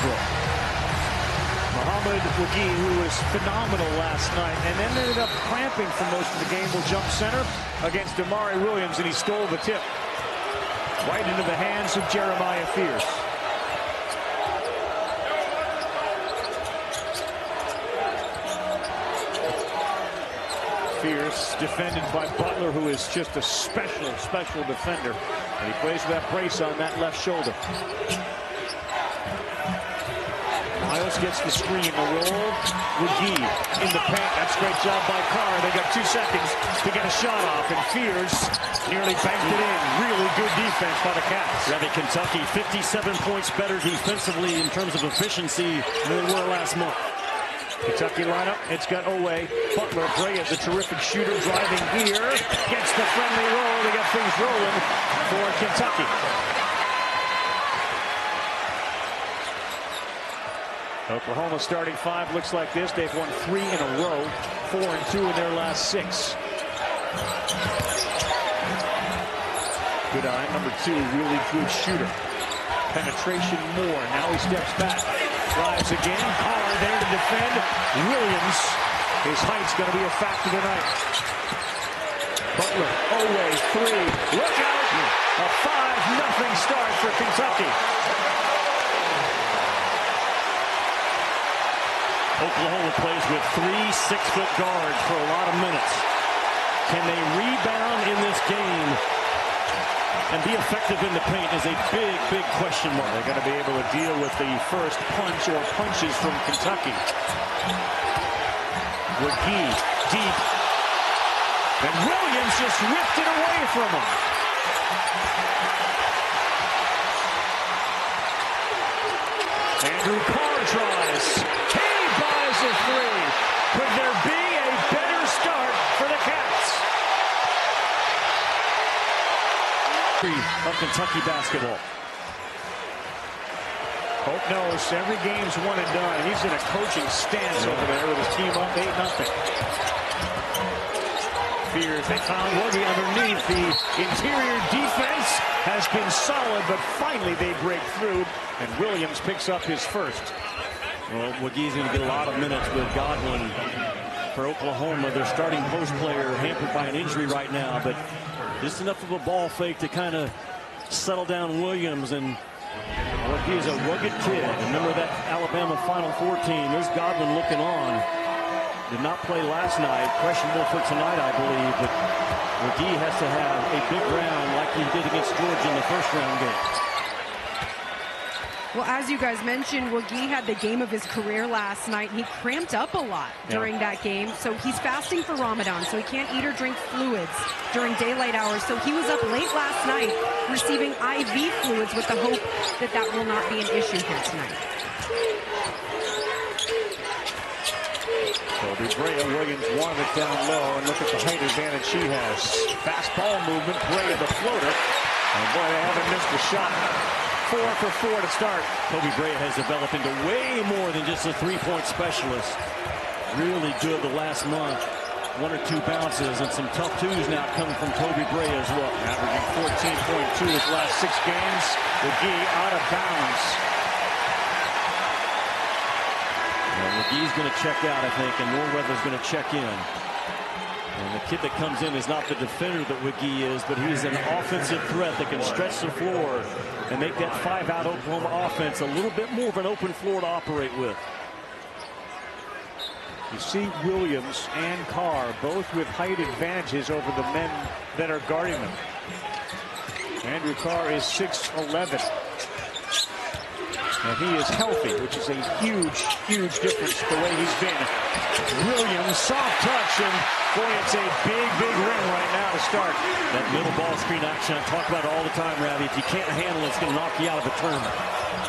will. Mohamed Wagee, who was phenomenal last night and then ended up cramping for most of the game, will jump center against Damari Williams, and he stole the tip right into the hands of Jeremiah Fierce. Fierce defended by Butler, who is just a special defender, and he plays with that brace on that left shoulder. Miles gets the screen, the roll. Wagee in the paint. That's a great job by Carr. They got 2 seconds to get a shot off, and Fierce nearly banked it in. Really good defense by the Cats. Ravi, Kentucky 57 points better defensively in terms of efficiency than they were last month. Kentucky lineup, it's got Owe. Butler, Brea is a terrific shooter, driving here. Gets the friendly roll. They got things rolling for Kentucky. Oklahoma starting 5 looks like this. They've won 3 in a row, 4-2 in their last 6. Good eye, number 2, really good shooter. Penetration more. Now he steps back. Drives again. Carr there to defend. Williams. His height's going to be a factor tonight. Butler. Owe. 3. Look out. A 5-0 start for Kentucky. Oklahoma plays with 3 6-foot guards for a lot of minutes. Can they rebound in this game and be effective in the paint is a big question mark. They're going to be able to deal with the first punch or punches from Kentucky. Wagee deep. And Williams just ripped it away from him. Andrew Carr tries. He buys a 3. Could there be a better start for the Cats? Of Kentucky basketball. Hope knows every game's one and done. He's in a coaching stance over there with his team up 8-0. Fierce, they found Wagee underneath. The interior defense has been solid, but finally they break through, and Williams picks up his first. Well, Wagee's going to get a lot of minutes with Godwin for Oklahoma. Their starting post player hampered by an injury right now, but just enough of a ball fake to kind of settle down Williams. And Wagee is a rugged kid. Remember that Alabama Final Four team. There's Godwin looking on. Did not play last night. Questionable for tonight, I believe. But Wagee has to have a big round like he did against Georgia in the first round game. Well, as you guys mentioned, Wagee had the game of his career last night. He cramped up a lot during that game. So he's fasting for Ramadan, so he can't eat or drink fluids during daylight hours. So he was up late last night receiving IV fluids with the hope that that will not be an issue here tonight. Kobe Brea, Williams wanted it down low, and look at the height advantage she has. Fast ball movement, Brea the floater. And boy, they haven't missed a shot. 4 for 4 to start. Kobe Brea has developed into way more than just a three-point specialist. Really good the last month. 1 or 2 bounces and some tough twos now coming from Kobe Brea as well. Averaging 14.2 his last 6 games. Wagee out of bounds. McGee's going to check out, I think, and Norweather's going to check in. And the kid that comes in is not the defender that Wagee is, but he's an offensive threat that can stretch the floor and make that 5-out Oklahoma offense a little bit more of an open floor to operate with. You see Williams and Carr both with height advantages over the men that are guarding them. Andrew Carr is 6'11". And he is healthy, which is a huge difference the way he's been. Williams, soft touch, and boy, it's a big rim right now to start. That middle ball screen action I talk about all the time, Ravi. If you can't handle it, it's going to knock you out of a tournament.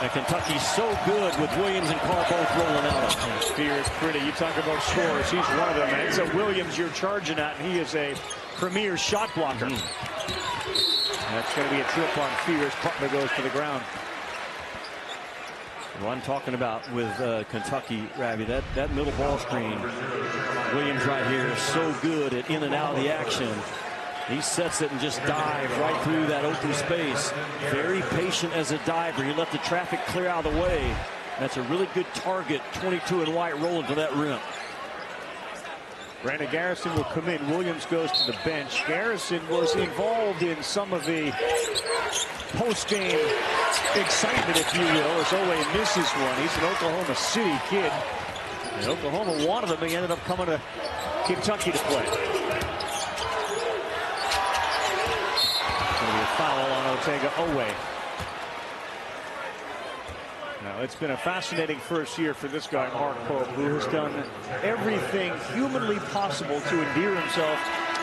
And Kentucky's so good with Williams and Carr both rolling out. Spears pretty. You talk about scorers. He's one of them. And it's a Williams you're charging at, and he is a premier shot blocker. That's going to be a trip on Fierce. Butler goes to the ground. Well, I'm talking about with Kentucky, Ravi, that middle ball screen. Williams right here is so good at in and out of the action. He sets it and just dives right through that open space. Very patient as a diver. He let the traffic clear out of the way. That's a really good target, 22 in white, rolling to that rim. Brandon Garrison will come in. Williams goes to the bench. Garrison was involved in some of the post-game excitement, if you will, as Owe misses one. He's an Oklahoma City kid. And Oklahoma wanted him. He ended up coming to Kentucky to play. Going to be a foul on Otega Owe. Now, it's been a fascinating first year for this guy, Mark Pope, who has done everything humanly possible to endear himself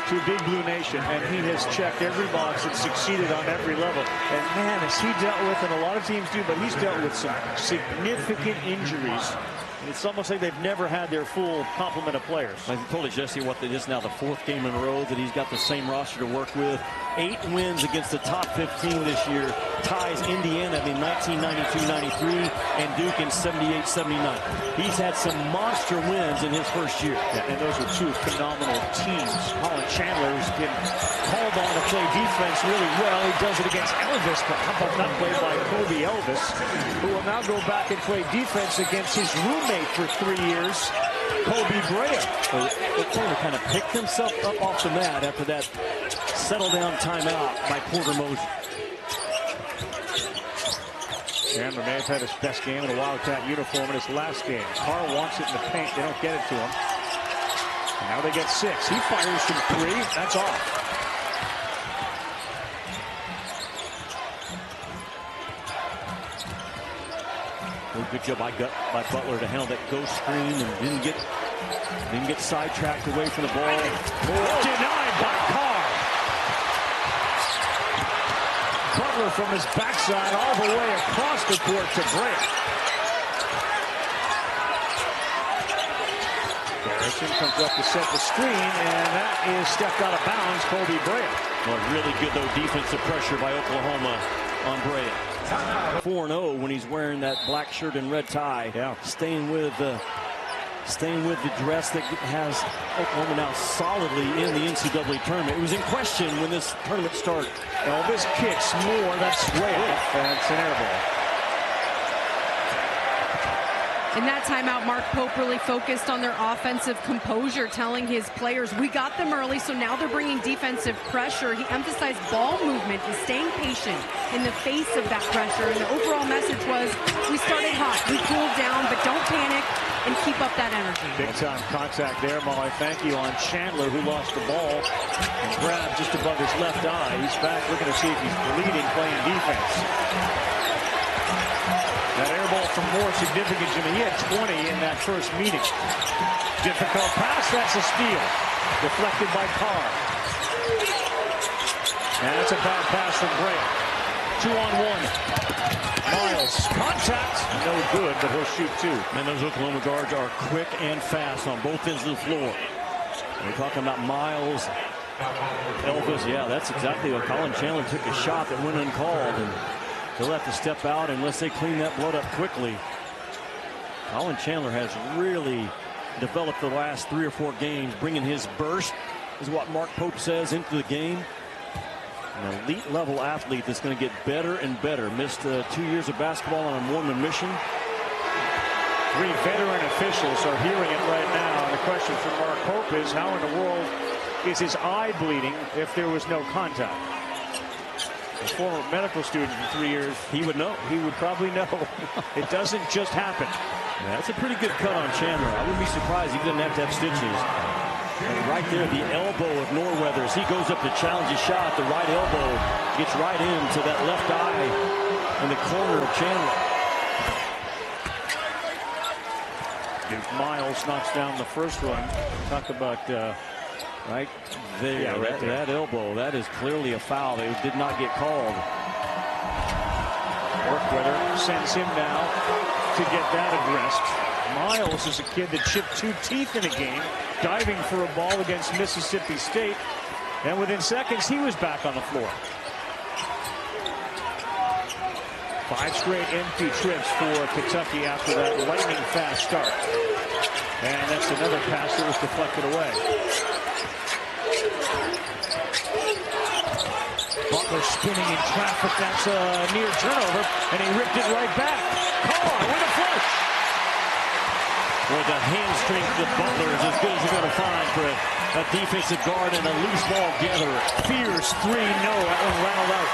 to Big Blue Nation, and he has checked every box and succeeded on every level. And man, has he dealt with, and a lot of teams do, but he's dealt with some significant injuries. And it's almost like they've never had their full complement of players. I told you, Jesse, what it is now, the 4th game in a row that he's got the same roster to work with. 8 wins against the top 15 this year. Ties Indiana in 1992-93 and Duke in 78-79. He's had some monster wins in his first year. Yeah, and those are 2 phenomenal teams. Colin Chandler has been called on to play defense really well. He does it against Elvis, but how about that play by Kobe Elvis, who will now go back and play defense against his roommate for 3 years, Kobe Brea. Oklahoma kind of picked himself up off the mat after that settle-down timeout by Porter Moser. Chandler may have had his best game in a Wildcat uniform in his last game. Carr wants it in the paint. They don't get it to him. And now they get 6. He fires from 3. That's off. Good job by Butler to handle that ghost screen and didn't get sidetracked away from the ball. Denied by Carr. Butler from his backside all the way across the court to Brea. Garrison comes up to set the screen, and that is stepped out of bounds. Kobe Brea. Well, really good, though, defensive pressure by Oklahoma on Brea. 4-0 when he's wearing that black shirt and red tie. Yeah. Staying with the dress that has Oklahoma now solidly in the NCAA tournament. It was in question when this tournament started. Elvis kicks more. That's way off. That's an air ball. In that timeout, Mark Pope really focused on their offensive composure, telling his players, we got them early, so now they're bringing defensive pressure. He emphasized ball movement and staying patient in the face of that pressure. And the overall message was, we started hot, we cooled down, but don't panic and keep up that energy. Big time contact there, Molly. Thank you on Chandler, who lost the ball and grabbed just above his left eye. He's back looking to see if he's bleeding, playing defense. That air ball from more significant, Jimmy. He had 20 in that first meeting. Difficult pass. That's a steal. Deflected by Carr. And that's a bad pass from Brea. 2-on-1. Miles. Contact. No good, but he'll shoot 2. And those Oklahoma guards are quick and fast on both ends of the floor. We're talking about Miles, Elvis. Yeah, that's exactly what Colin Chandler took a shot that went uncalled. And they'll have to step out unless they clean that blood up quickly. Colin Chandler has really developed the last 3 or 4 games, bringing his burst, is what Mark Pope says, into the game. An elite level athlete that's going to get better and better. Missed 2 years of basketball on a Mormon mission. 3 veteran officials are hearing it right now. And the question for Mark Pope is, how in the world is his eye bleeding if there was no contact? A former medical student for 3 years, he would know. He would probably know. It doesn't just happen. Yeah, that's a pretty good cut on Chandler. I wouldn't be surprised he doesn't have to have stitches. And right there, the elbow of Norweather, as he goes up to challenge a shot, the right elbow gets right into that left eye in the corner of Chandler. If Miles knocks down the first one, talk about right there, yeah, right there. That elbow, that is clearly a foul. It did not get called. Norweather sends him now to get that addressed. Miles is a kid that chipped 2 teeth in a game, diving for a ball against Mississippi State. And within seconds, he was back on the floor. 5 straight empty trips for Kentucky after that lightning fast start. And that's another pass that was deflected away. Butler spinning in traffic. That's a near turnover, and he ripped it right back. Carr with a flush. Boy, the hand strength of Butler is as good as you're going to find for a defensive guard and a loose ball gatherer. Fears three, no, that one rattled out.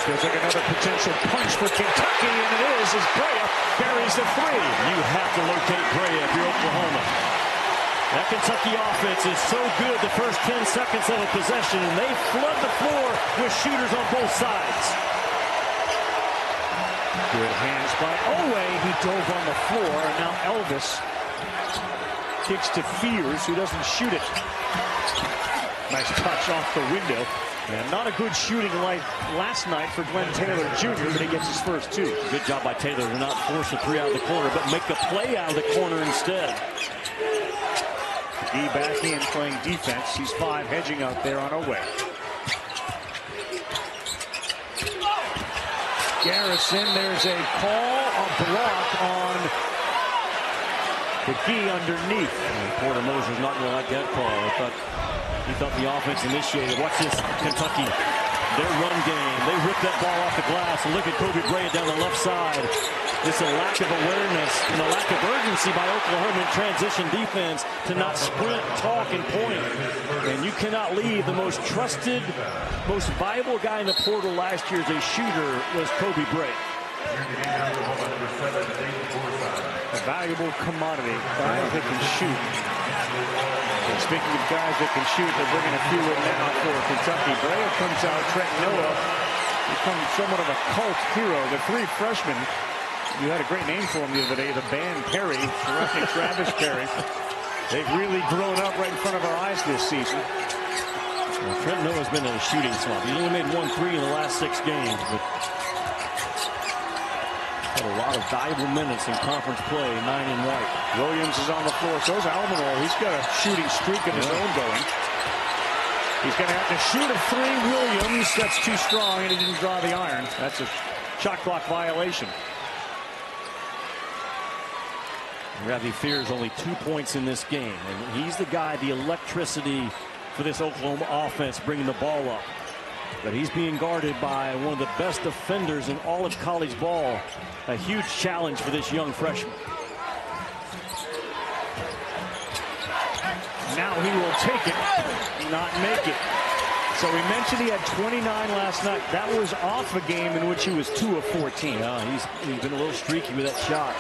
Feels like another potential punch for Kentucky, and it is as Brea buries the three. You have to locate Brea if you're Oklahoma. That Kentucky offense is so good the first 10 seconds of a possession, and they flood the floor with shooters on both sides. Good hands by Owe. He dove on the floor, and now Elvis kicks to Fears, who doesn't shoot it. Nice touch off the window. And not a good shooting light last night for Glenn Taylor Jr., but he gets his first two. Good job by Taylor to not force a three out of the corner, but make a play out of the corner instead. McGee back in playing defense. He's 5 hedging out there on Owe. Garrison, there's a call, a block on McGee underneath. And Porter Moser's not going to like that call. He thought the offense initiated. Watch this, Kentucky. Their run game. They rip that ball off the glass. And look at Kobe Brea down the left side. It's a lack of awareness and a lack of urgency by Oklahoma in transition defense to not sprint, talk, and point. And you cannot leave. The most trusted, most valuable guy in the portal last year as a shooter was Kobe Brea. A valuable commodity. Guys that can shoot. And speaking of guys that can shoot, they're bringing a few in now for Kentucky. Brea comes out. Trent Noah becomes somewhat of a cult hero. The 3 freshmen. You had a great name for him the other day, the Band Perry, Travis Perry. They've really grown up right in front of our eyes this season. Well, Trent Noah's been in a shooting slump. He's only made 1 3 in the last 6 games, but had a lot of valuable minutes in conference play, 9 in white. Williams is on the floor. So is Almanor. He's got a shooting streak of his own going. He's going to have to shoot a 3. Williams, that's too strong, and he didn't draw the iron. That's a shot clock violation. Ravi Fears only 2 points in this game, and he's the guy, the electricity for this Oklahoma offense, bringing the ball up. But he's being guarded by one of the best defenders in all of college ball. A huge challenge for this young freshman. Now he will take it, not make it. So we mentioned he had 29 last night. That was off a game in which he was 2 of 14. Yeah, he's been a little streaky with that shot.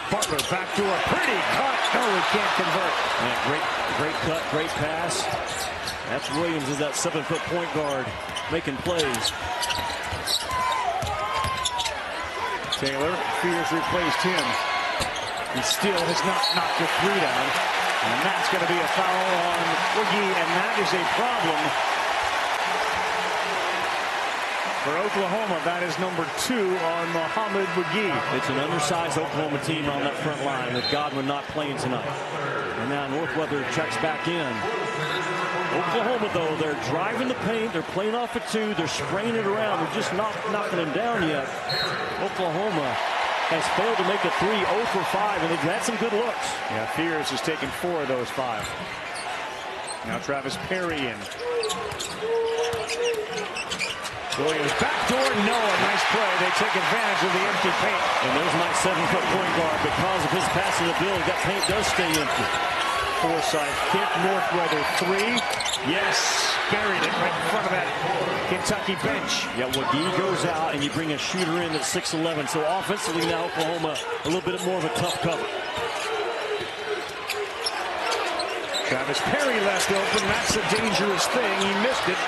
Butler backdoor, pretty cut. No, he can't convert. Man, great cut, great pass. That's Williams, is that 7-foot point guard making plays. Taylor, Fears replaced him. He still has not knocked the 3 down. And that's going to be a foul on McGee, and that is a problem for Oklahoma. That is number 2 on Mohamed McGee. It's an undersized Oklahoma team on that front line with Godwin not playing tonight. And now Northweather checks back in. Oklahoma, though, they're driving the paint. They're playing off a 2. They're spraying it around. They're just not knocking him down yet. Oklahoma has failed to make a 3, 0 for 5, and they've had some good looks. Yeah, Fears has taken 4 of those 5. Now Travis Perry in. Williams backdoor, no, a nice play. They take advantage of the empty paint. And there's my 7-foot point guard. Because of his passing ability, that paint does stay empty. Forsythe kick, Northweather 3. Yes, buried it right in front of that Kentucky bench. Yeah, McGee goes out and you bring a shooter in at 6'11". So offensively now Oklahoma a little bit more of a tough cover. Travis Perry left open. That's a dangerous thing. He missed it.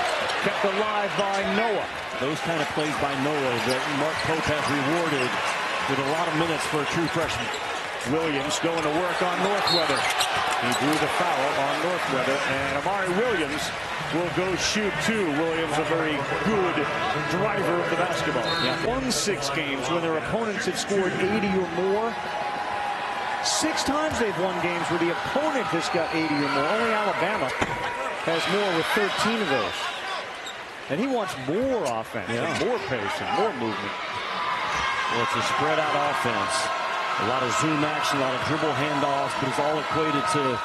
Kept alive by Noah. Those kind of plays by Noah that Mark Pope has rewarded with a lot of minutes for a true freshman. Williams going to work on Northweather. He drew the foul on Northweather, and Amari Williams will go shoot 2. Williams, a very good driver of the basketball. Yeah. Won 6 games when their opponents have scored 80 or more. 6 times they've won games where the opponent has got 80 or more. Only Alabama has more with 13 of those. And he wants more offense, and more pace, and more movement. Well, it's a spread-out offense. A lot of zoom action, a lot of dribble handoffs, but it's all equated to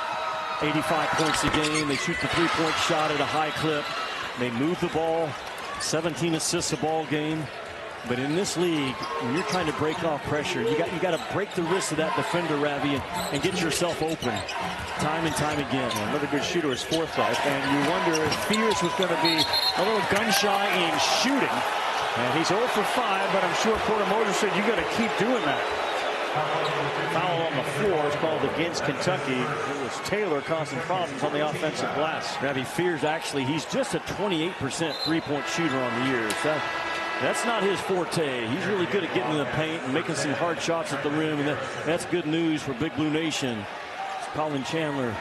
85 points a game. They shoot the 3-point shot at a high clip. They move the ball. 17 assists a ball game. But in this league, when you're trying to break off pressure, you got to break the wrist of that defender, Ravi, and get yourself open time and time again. Another good shooter is Forsythe, and you wonder if Fears was going to be a little gun-shy in shooting. And he's 0 for 5, but I'm sure Porter Moser said, you got to keep doing that. Foul on the floor is called against Kentucky. It was Taylor causing problems on the offensive glass. Ravi, Fears, actually, he's just a 28% three-point shooter on the year. So that's not his forte. He's really good at getting in the paint and making some hard shots at the rim, and that's good news for Big Blue Nation. Colin Chandler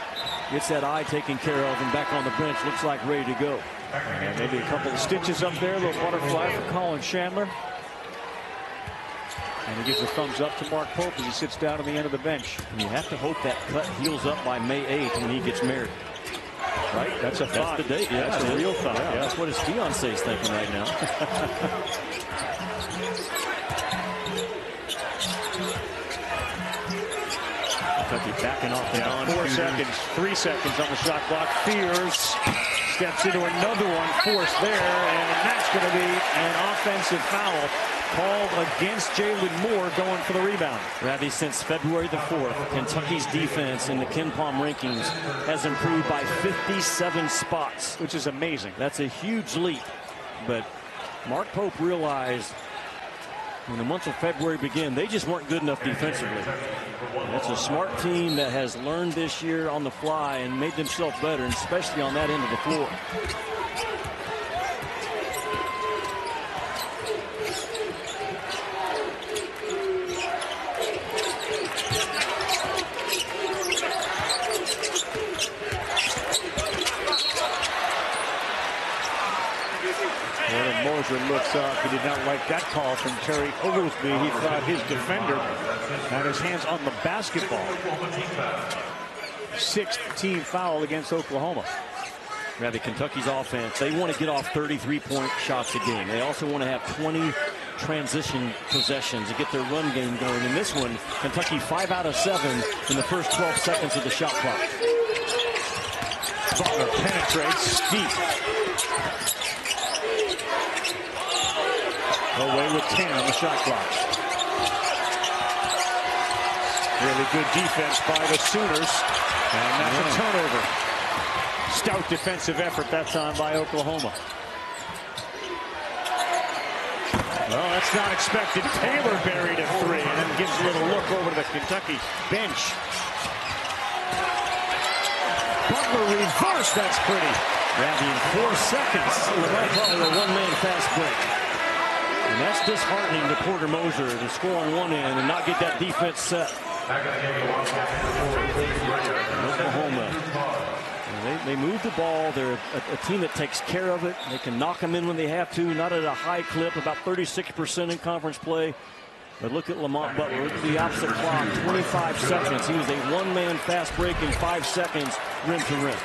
gets that eye taken care of and back on the bench, looks like ready to go. And maybe a couple of stitches up there, a little butterfly for Colin Chandler. And he gives a thumbs up to Mark Pope as he sits down on the end of the bench. And you have to hope that cut heals up by May 8th when he gets married. Right? That's a thought. That's the date. Yeah, that's a real thought. Yeah. That's what his fiancé is thinking right now. Kentucky backing off the on. 4 seconds, 3 seconds on the shot clock. Fears steps into another one, forced there, and that's going to be an offensive foul called against Jalen Moore going for the rebound. Ravi, since February the 4th, Kentucky's defense in the KenPom rankings has improved by 57 spots. Which is amazing. That's a huge leap. But Mark Pope realized when the month of February began, they just weren't good enough defensively. That's a smart team that has learned this year on the fly and made themselves better, and especially on that end of the floor. Moser looks up. He did not like that call from Terry Oglesby. He thought his defender had his hands on the basketball. 6th team foul against Oklahoma. Rather, Kentucky's offense, they want to get off 33-point shots a game. They also want to have 20 transition possessions to get their run game going. In this one, Kentucky 5 out of 7 in the first 12 seconds of the shot clock. Butler penetrates deep. Away with 10 on the shot clock. Really good defense by the Sooners. And that's a turnover. Stout defensive effort that time by Oklahoma. Well, that's not expected. Taylor buried a 3 and then gives a little look over to the Kentucky bench. Butler reverse. That's pretty. Ravi, in 4 seconds, a one-man fast break. And that's disheartening to Porter Moser to score on one end and not get that defense set. Oklahoma, they move the ball. They're a team that takes care of it. They can knock them in when they have to, not at a high clip, about 36% in conference play. But look at Lamont Butler. Look at the opposite clock, 25 seconds. He was a one-man fast break in 5 seconds, rim to rim.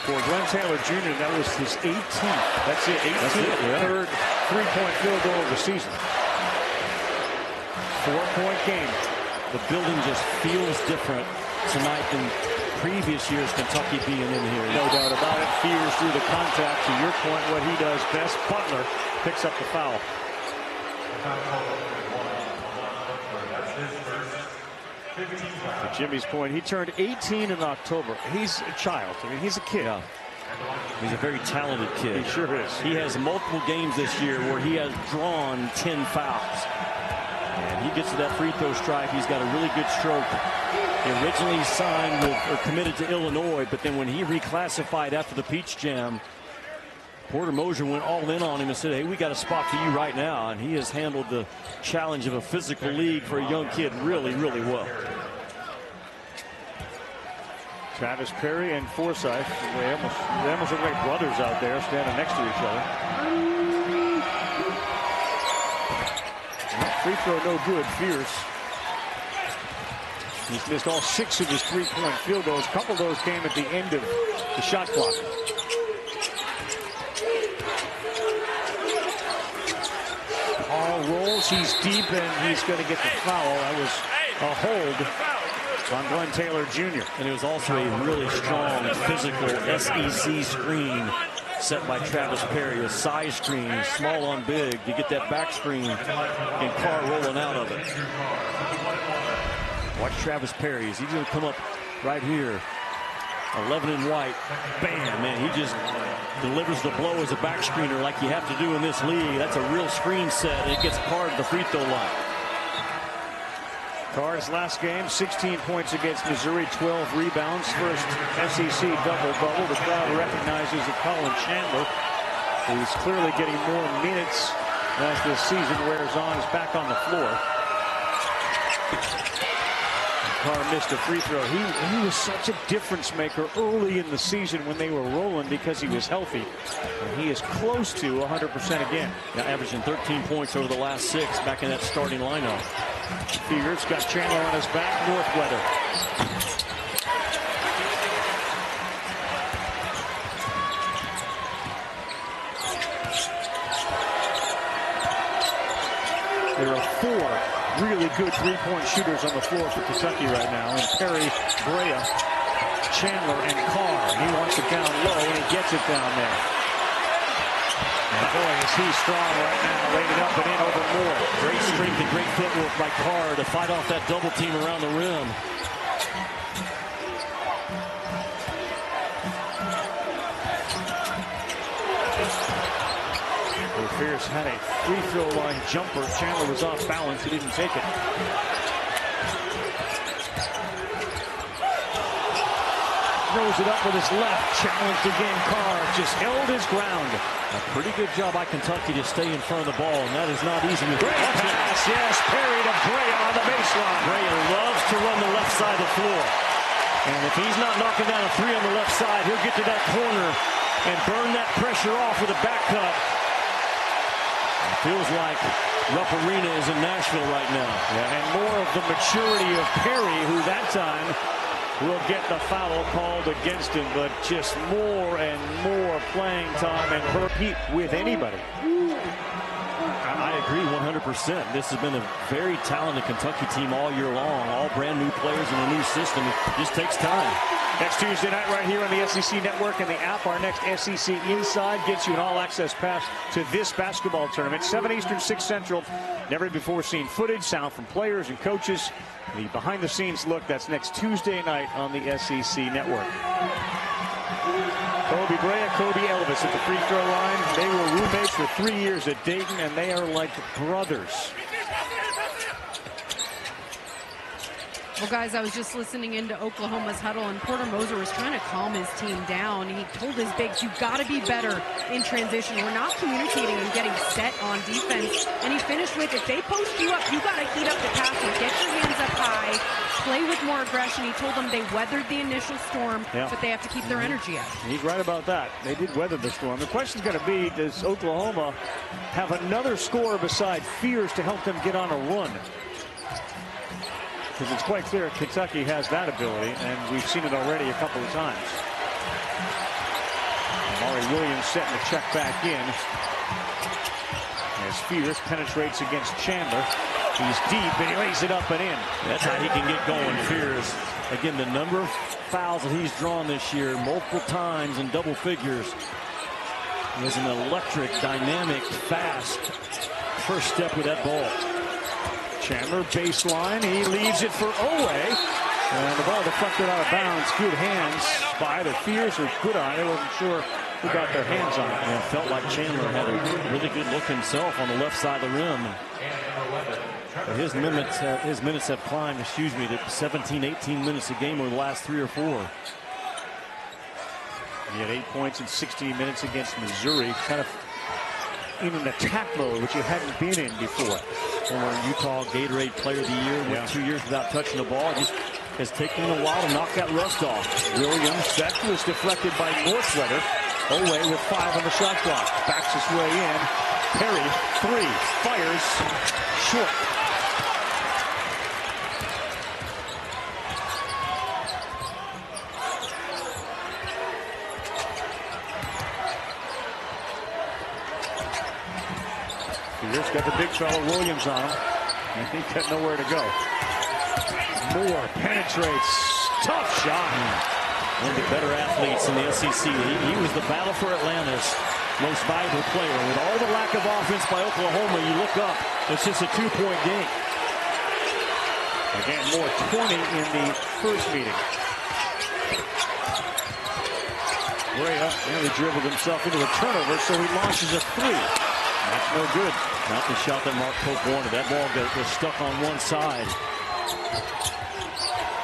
For Glenn Taylor Jr., that was his 18th. That's it, 18th, yeah. Third three-point field goal of the season. 4-point game. The building just feels different tonight than previous years Kentucky being in here. No doubt about it. Fears through the contact. To your point, what he does best. Butler picks up the foul. To Jimmy's point, he turned 18 in October. He's a child. I mean, he's a kid. Yeah. He's a very talented kid. He sure is. He has multiple games this year where he has drawn 10 fouls. And he gets to that free throw stripe. He's got a really good stroke. He originally signed or committed to Illinois, but then when he reclassified after the Peach Jam, Porter Moser went all in on him and said, hey, we got a spot for you right now. And he has handled the challenge of a physical league for a young kid really, really well. Travis Perry and Forsythe, they almost look like brothers out there standing next to each other. Free throw no good. Fierce. He's missed all 6 of his 3-point field goals. A couple of those came at the end of the shot clock. Paul rolls. He's deep and he's going to get the foul. That was a hold on Glenn Taylor Jr. And it was also a really strong physical SEC screen set by Travis Perry. A size screen, small on big. You get that back screen and Carr rolling out of it. Watch Travis Perry. He's going to come up right here. 11 in white. Bam, man. He just delivers the blow as a back screener like you have to do in this league. That's a real screen set. And it gets Carr to the free throw line. Carr's last game, 16 points against Missouri, 12 rebounds. First SEC double-double. The crowd recognizes that Colin Chandler, who's clearly getting more minutes as this season wears on, is back on the floor. Carr missed a free throw. He was such a difference maker early in the season when they were rolling because he was healthy. And he is close to 100% again. Now averaging 13 points over the last 6 back in that starting lineup. Fierce got Chandler on his back. Northweather. There are 4 really good three-point shooters on the floor for Kentucky right now. And Perry, Brea, Chandler, and Carr. He wants it down low, and he gets it down there. And boy, is he strong right now. Laid it up and in over Moore. Great strength and great footwork by Carr to fight off that double team around the rim. Fierce had a free throw line jumper. Chandler was off balance. He didn't take it. Throws it up with his left. Challenged again. Carr just held his ground. A pretty good job by Kentucky to stay in front of the ball, and that is not easy. Great pass, yes. Perry to Brea on the baseline. Brea loves to run the left side of the floor. And if he's not knocking down a 3 on the left side, he'll get to that corner and burn that pressure off with a back cut. Feels like Rupp Arena is in Nashville right now. Yeah, and more of the maturity of Perry, who that time will get the foul called against him, but just more and more playing time and compete with anybody. I agree 100%. This has been a very talented Kentucky team all year long. All brand new players in a new system. It just takes time. Next Tuesday night right here on the SEC Network and the app, our next SEC Inside gets you an all-access pass to this basketball tournament. 7 Eastern, 6 Central. Never before seen footage, sound from players and coaches. The behind-the-scenes look, that's next Tuesday night on the SEC Network. Kobe Brea, Kobe Elvis at the free throw line. They were roommates for 3 years at Dayton, and they are like brothers. Well, guys, I was just listening into Oklahoma's huddle, and Porter Moser was trying to calm his team down. He told his bigs, you've got to be better in transition. We're not communicating and getting set on defense. And he finished with, if they post you up, you got to heat up the passing. Get your hands up high. Play with more aggression. He told them they weathered the initial storm, but they have to keep their energy up. He's right about that. They did weather the storm. The question's going to be, does Oklahoma have another scorer beside Fierce to help them get on a run? Because it's quite clear Kentucky has that ability, and we've seen it already a couple of times. Amari Williams setting the check back in. As Fierce penetrates against Chandler. He's deep, and he lays it up and in. That's how he can get going, Fierce. Again, the number of fouls that he's drawn this year, multiple times in double figures. He has an electric, dynamic, fast first step with that ball. Chandler baseline. He leaves it for Owe. And the ball deflected out of bounds. Good hands by either Fierce or Goodine. I wasn't sure who got their hands on it. And it felt like Chandler had a really good look himself on the left side of the rim. But his minutes have climbed, to 17, 18 minutes a game over the last 3 or 4. He had 8 points in 16 minutes against Missouri. Kind of in an attack mode, which he hadn't been in before. Former Utah Gatorade Player of the Year, went 2 years without touching the ball. It just has taken him a while to knock that rust off. Williams, that was deflected by Northweather. Owe with 5 on the shot clock. Backs his way in. Perry, 3, fires, short. Fierce got the big fellow Williams on him, and he got nowhere to go. Moore penetrates. Tough shot. One of the better athletes in the SEC. He was the battle for Atlanta's most valuable player. With all the lack of offense by Oklahoma, you look up, it's just a 2-point game. Again, more 20 in the first meeting. Brea nearly dribbled himself into a turnover, so he launches a three. That's no good. Not the shot that Mark Pope wanted. That ball was stuck on one side.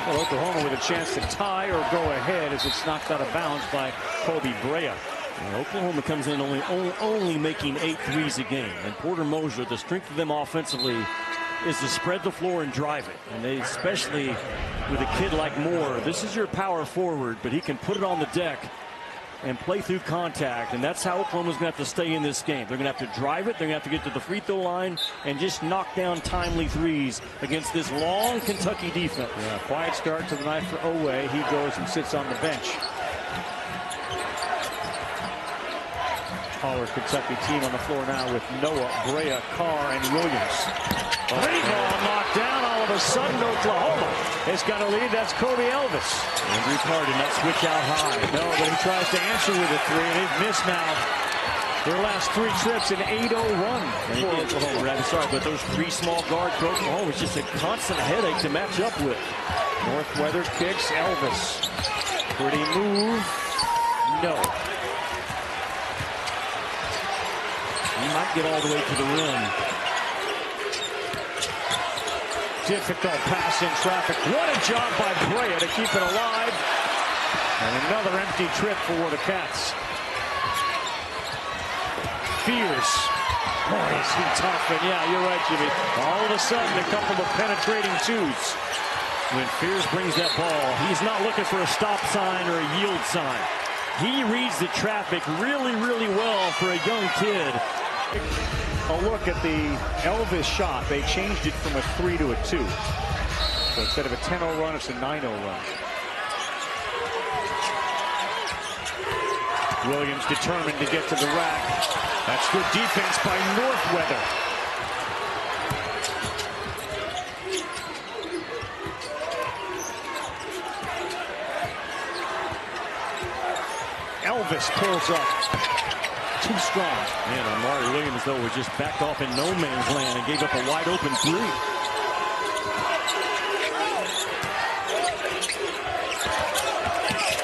Well, Oklahoma with a chance to tie or go ahead as it's knocked out of bounds by Kobe Brea. And Oklahoma comes in only making 8 threes a game. And Porter Moser, the strength of them offensively is to spread the floor and drive it. And they, especially with a kid like Moore, this is your power forward, but he can put it on the deck and play through contact, and that's how Oklahoma's going to have to stay in this game. They're going to have to drive it. They're going to have to get to the free throw line and just knock down timely threes against this long Kentucky defense. Yeah, quiet start to the night for Owe. He goes and sits on the bench. Taller Kentucky team on the floor now with Noah, Brea, Carr, and Williams. Three ball knocked down. All of a sudden, Oklahoma has got a lead. That's Kobe Elvis. Andrew Carr did not switch out high. No, but he tries to answer with a three, and they've missed now their last 3 trips, an 8-0 run for Oklahoma. Sorry, but those 3 small guards for Oklahoma is just a constant headache to match up with. Northweather kicks. Elvis. Pretty move. No. He might get all the way to the rim. Difficult pass in traffic. What a job by Brea to keep it alive. And another empty trip for the Cats. Fears. Boy, is he tough. And yeah, you're right, Jimmy. All of a sudden, a couple of penetrating twos. When Fears brings that ball, he's not looking for a stop sign or a yield sign. He reads the traffic really, really well for a young kid. A look at the Elvis shot. They changed it from a 3 to a 2. So instead of a 10-0 run, it's a 9-0 run. Williams determined to get to the rack. That's good defense by Northweather. Elvis pulls up. Too strong. Man, Amari Williams, though, was just backed off in no man's land and gave up a wide open 3.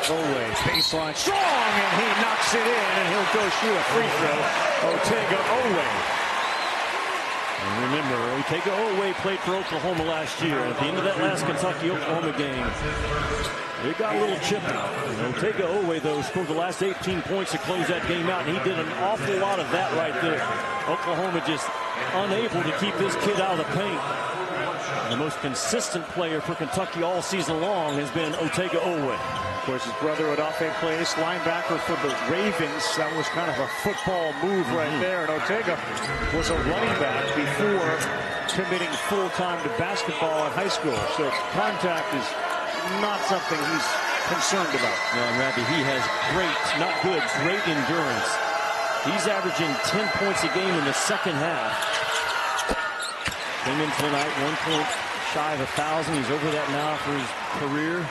Owe, baseline strong, and he knocks it in, and he'll go shoot a free throw. Otega Owe. And remember, Otega Owe played for Oklahoma last year. At the end of that last Kentucky-Oklahoma game, they got a little chippy. And Otega Owe, though, scored the last 18 points to close that game out, and he did an awful lot of that right there. Oklahoma just unable to keep this kid out of the paint. And the most consistent player for Kentucky all season long has been Otega Owe. Of course, his brother Odafe plays linebacker for the Ravens. That was kind of a football move right there. And Otega was a running back before committing full-time to basketball in high school. So contact is not something he's concerned about. No, Rabbi, he has great endurance. He's averaging 10 points a game in the second half. Came in tonight 1 point shy of 1,000. He's over that now for his career.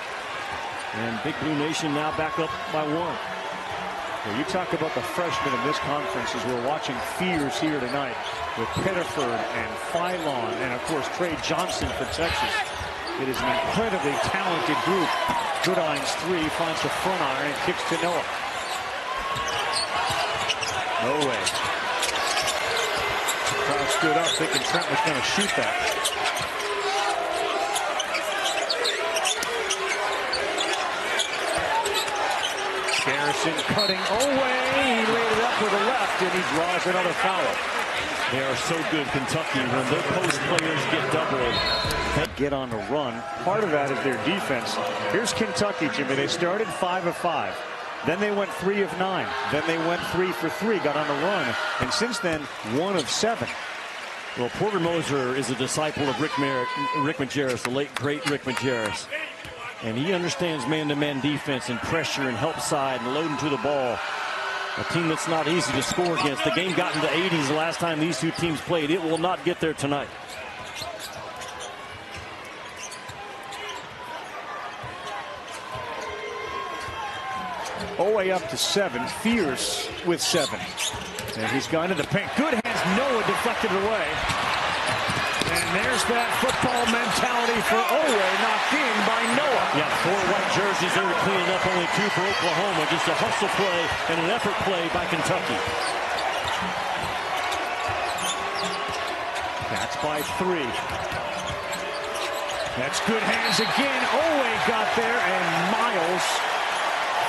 And Big Blue Nation now back up by 1. Well, you talk about the freshmen in this conference as we're watching Fears here tonight with Pettiford and Philon and, of course, Trey Johnson for Texas. It is an incredibly talented group. Goodine's 3 finds the front iron and kicks to Noah. No way. The crowd stood up thinking Trent was going to shoot that. Garrison cutting away. He laid it up with the left, and he draws another foul. They are so good, Kentucky, when their post players get doubled. They get on the run. Part of that is their defense. Here's Kentucky, Jimmy. They started 5 of 5. Then they went 3 of 9. Then they went 3 for 3, got on the run. And since then, 1 of 7. Well, Porter Moser is a disciple of Rick Majerus, the late, great Rick Majerus. And he understands man-to-man defense and pressure and help side and loading to the ball. A team that's not easy to score against. The game got into 80s the last time these two teams played. It will not get there tonight. Owe up to 7. Fears with 7. And he's gone to the paint. Good hands. Noah deflected it away. And there's that football mentality for Owe, knocked in by Noah. Yeah, 4 white jerseys there to clean it up. Only 2 for Oklahoma. Just a hustle play and an effort play by Kentucky. That's by 3. That's good hands again. Owe got there, and Miles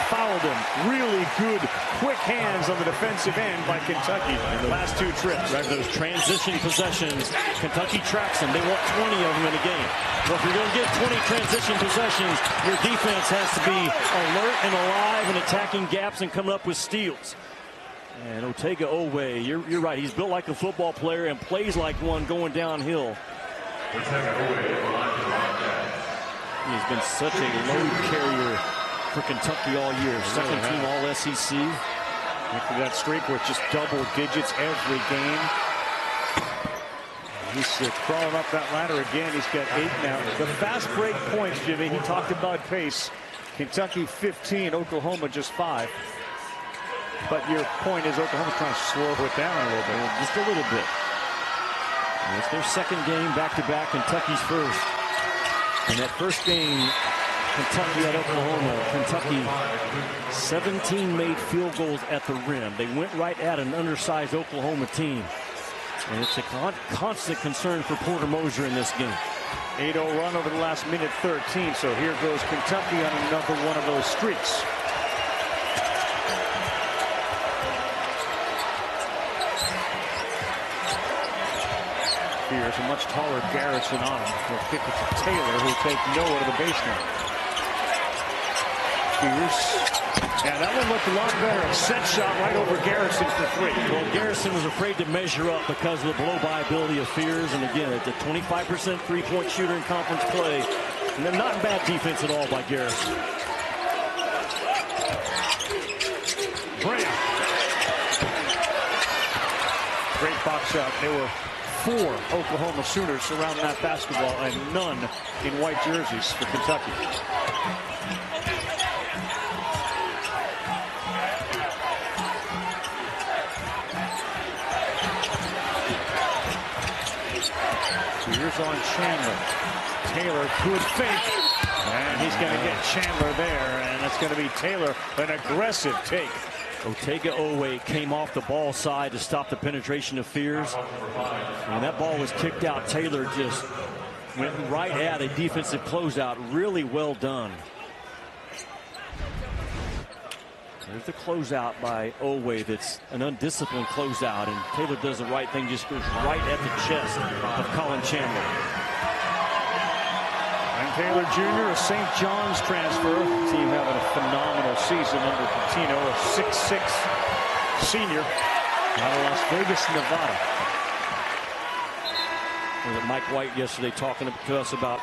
fouled him. Really good, quick hands on the defensive end by Kentucky in the last 2 trips. Right, those transition possessions, Kentucky tracks them. They want 20 of them in a game. Well, if you're going to get 20 transition possessions, your defense has to be alert and alive and attacking gaps and coming up with steals. And Otega Owe, you're right. He's built like a football player and plays like one going downhill. He's been such a load carrier for Kentucky all year. Second team all SEC. After that streak with just double digits every game. He's crawling up that ladder again. He's got 8 now. The fast break points, Jimmy, he talked about pace. Kentucky 15, Oklahoma just 5. But your point is Oklahoma's trying to slow it down a little bit. Just a little bit. It's their second game back-to-back, Kentucky's first. In that first game, Kentucky at Oklahoma, Kentucky 17 made field goals at the rim. They went right at an undersized Oklahoma team. And it's a constant concern for Porter Moser in this game. 8-0 run over the last minute 13. So here goes Kentucky on another one of those streaks. Here's a much taller Garrison on him. He'll kick it to Taylor, who'll take Noah to the baseline. Fierce. Yeah, that one looked a lot better. A set shot right over Garrison for 3. Well, Garrison was afraid to measure up because of the blow-by ability of Fears. And again, it's a 25% three-point shooter in conference play. And then not bad defense at all by Garrison. Brea. Great box out. There were 4 Oklahoma Sooners surrounding that basketball and none in white jerseys for Kentucky. Here's on Chandler. Taylor, good fake. And he's going to get Chandler there. And it's going to be Taylor, an aggressive take. Otega Owe came off the ball side to stop the penetration of Fears. When that ball was kicked out, Taylor just went right at a defensive closeout. Really well done. There's the closeout by Owe. That's an undisciplined closeout, and Taylor does the right thing, just goes right at the chest of Colin Chandler. And Taylor Jr., a St. John's transfer. Team having a phenomenal season under Patino, a 6'6" senior out of Las Vegas, Nevada. Mike White yesterday talking to us about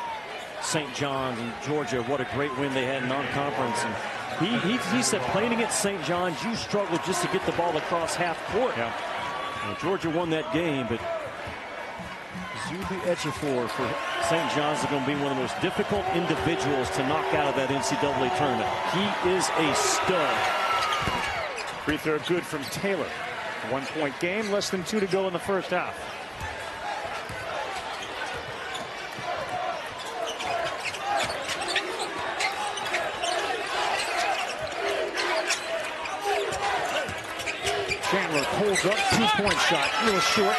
St. John's and Georgia. What a great win they had in non-conference. And he said playing against St. John's, you struggled just to get the ball across half court. Yeah. And Georgia won that game, but Zuby Ejiofor for St. John's is going to be one of the most difficult individuals to knock out of that NCAA tournament. He is a stud. Free throw good from Taylor. 1-point game, less than 2 to go in the first half. Chandler pulls up, 2-point shot, a little short.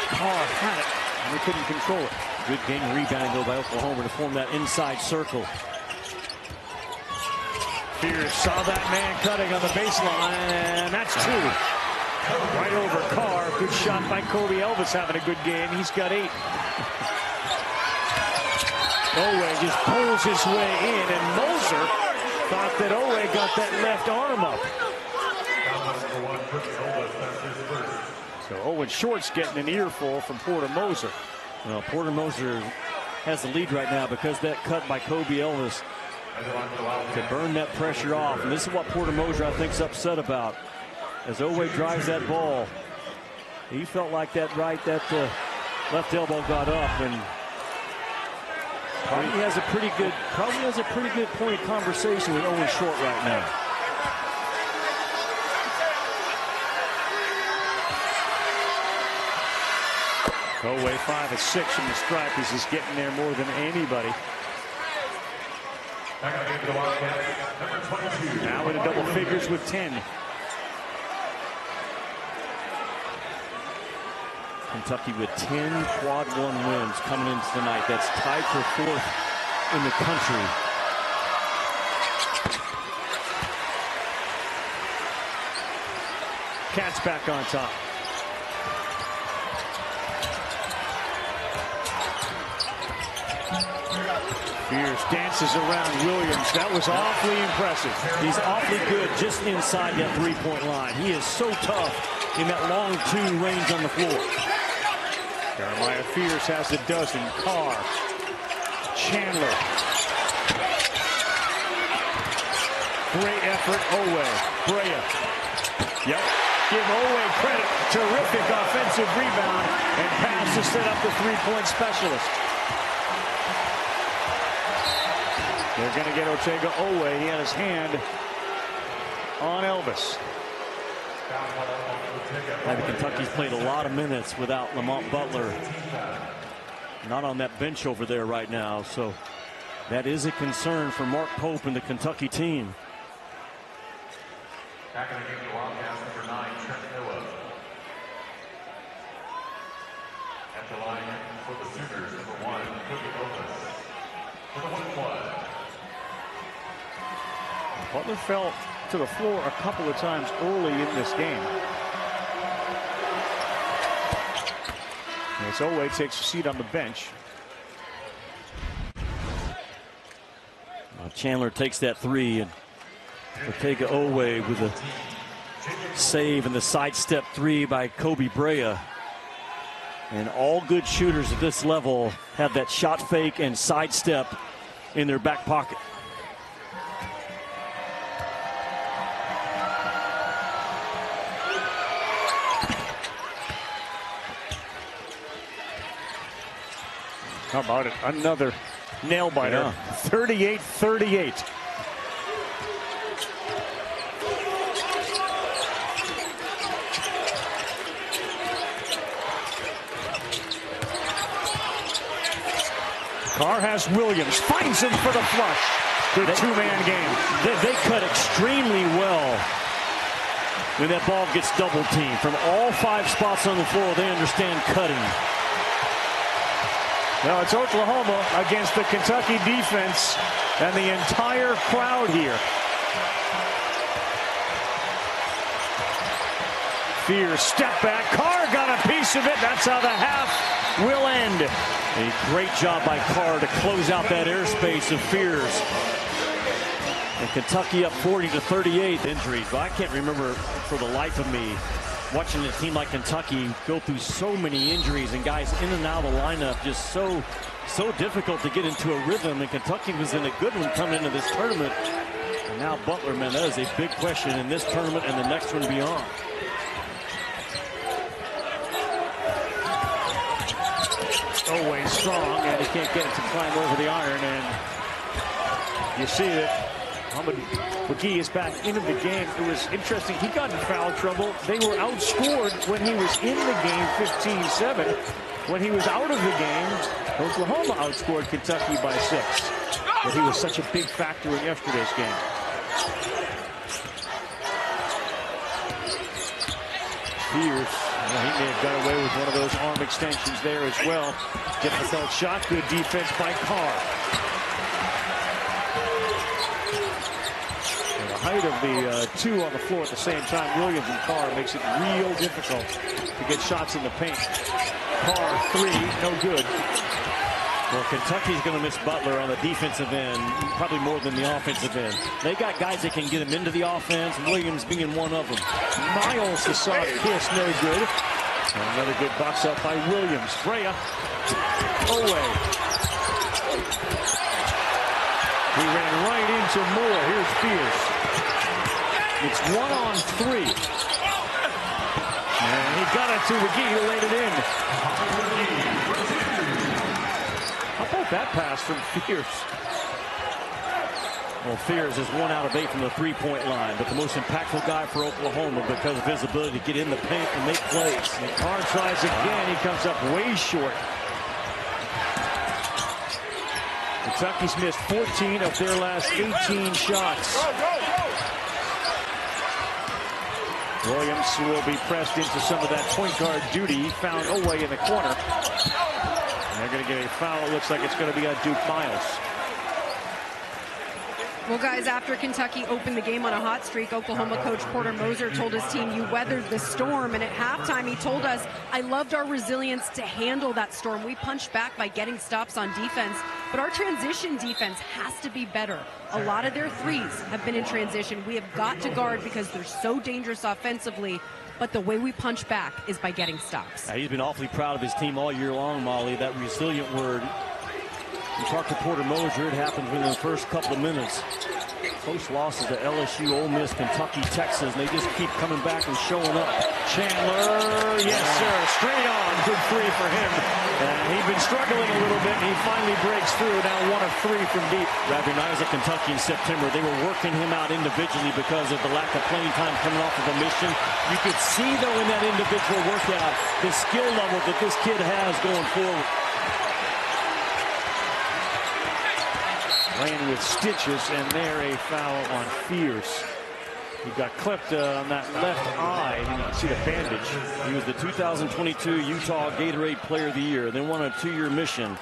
Carr had it, and they couldn't control it. Good game rebounding though by Oklahoma to form that inside circle. Fears saw that man cutting on the baseline, and that's 2. Right over Carr. Good shot by Kobe Elvis, having a good game. He's got 8. Owe just pulls his way in, and Moser thought that Owe got that left arm up. So Owen Short's getting an earful from Porter Moser. Well, Porter Moser has the lead right now because that cut by Kobe Elvis to burn that pressure off. And this is what Porter Moser, I think, is upset about. As Owe drives that ball, he felt like that left elbow got up, and probably has a pretty good point of conversation with Owen Short right now. Oway 5 of 6 from the stripe. He's just getting there more than anybody. Now into double figures with 10. Kentucky with 10 quad 1 wins coming into tonight. That's tied for 4th in the country. Cats back on top. Fierce dances around Williams. That was awfully impressive. He's awfully good just inside that three-point line. He is so tough in that long 2 range on the floor. Jeremiah Fierce has a dozen. Carr. Chandler. Great effort. Oway. Brea. Yep. Give Oway credit. Terrific offensive rebound and pass to set up the three-point specialist. They're going to get Otega Oway. He had his hand on Elvis. I think Kentucky's played a lot of minutes without Lamont Butler. Not on that bench over there right now. So that is a concern for Mark Pope and the Kentucky team. Back in the game, the Wildcats, number 9, Trent Noah. At the line for the Sooners, number 1, Cookie Elvis. For the 1 quad. Butler fell to the floor a couple of times early in this game. As Oway takes a seat on the bench. Chandler takes that 3, and Otega Oway with a save and the sidestep 3 by Kobe Brea. And all good shooters at this level have that shot fake and sidestep in their back pocket. How about it? Another nail biter. Yeah. 38-38. Carr has Williams. Finds him for the flush. Good two-man game. They cut extremely well when that ball gets double teamed. From all 5 spots on the floor, they understand cutting. Now it's Oklahoma against the Kentucky defense and the entire crowd here. Fierce step back. Carr got a piece of it. That's how the half will end. A great job by Carr to close out that airspace of Fierce. And Kentucky up 40-38. Injuries, but I can't remember for the life of me watching a team like Kentucky go through so many injuries and guys in and out of the lineup, just so difficult to get into a rhythm. And Kentucky was in a good one coming into this tournament. And now Butler, man, that is a big question in this tournament and the next one beyond. Oway strong, and he can't get it to climb over the iron. And you see that Mohamed McGee is back into the game. It was interesting. He got in foul trouble. They were outscored when he was in the game 15-7. When he was out of the game, Oklahoma outscored Kentucky by 6. But he was such a big factor in yesterday's game. Fierce. He may have got away with one of those arm extensions there as well. Difficult shot. Good defense by Carr. And the height of the 2 on the floor at the same time, Williams and Carr, makes it real difficult to get shots in the paint. Carr 3, no good. Well, Kentucky's going to miss Butler on the defensive end, probably more than the offensive end. They got guys that can get him into the offense, Williams being one of them. Miles, the soft kiss, no good. And another good box up by Williams. Brea. Oway. He ran right into Moore. Here's Fierce. It's 1-on-3. And he got it to McGee, who laid it in. How about that pass from Fierce? Well, Fears is 1 out of 8 from the three-point line, but the most impactful guy for Oklahoma because of his ability to get in the paint and make plays. And Carr tries again. He comes up way short. Kentucky's missed 14 of their last 18 shots. Williams will be pressed into some of that point guard duty. He found Oweh in the corner. And they're going to get a foul. It looks like it's going to be on Duke Miles. Well, guys, after Kentucky opened the game on a hot streak, Oklahoma coach Porter Moser told his team, you weathered the storm. And at halftime, he told us, I loved our resilience to handle that storm. We punched back by getting stops on defense, but our transition defense has to be better. A lot of their threes have been in transition. We have got to guard because they're so dangerous offensively, but the way we punch back is by getting stops. He's been awfully proud of his team all year long, Molly. That resilient word. You talk to Porter Moser, it happens within the first couple of minutes. Close losses to LSU, Ole Miss, Kentucky, Texas, and they just keep coming back and showing up. Chandler, yes sir, straight on, good three for him. And he'd been struggling a little bit, and he finally breaks through, now 1 of 3 from deep. Rabbi Knies at Kentucky in September, they were working him out individually because of the lack of playing time coming off of a mission. You could see, though, in that individual workout, the skill level that this kid has going forward. Playing with stitches, and there a foul on Fears. He got clipped on that left eye. You can see the bandage. He was the 2022 Utah Gatorade Player of the Year, then won a 2-year mission.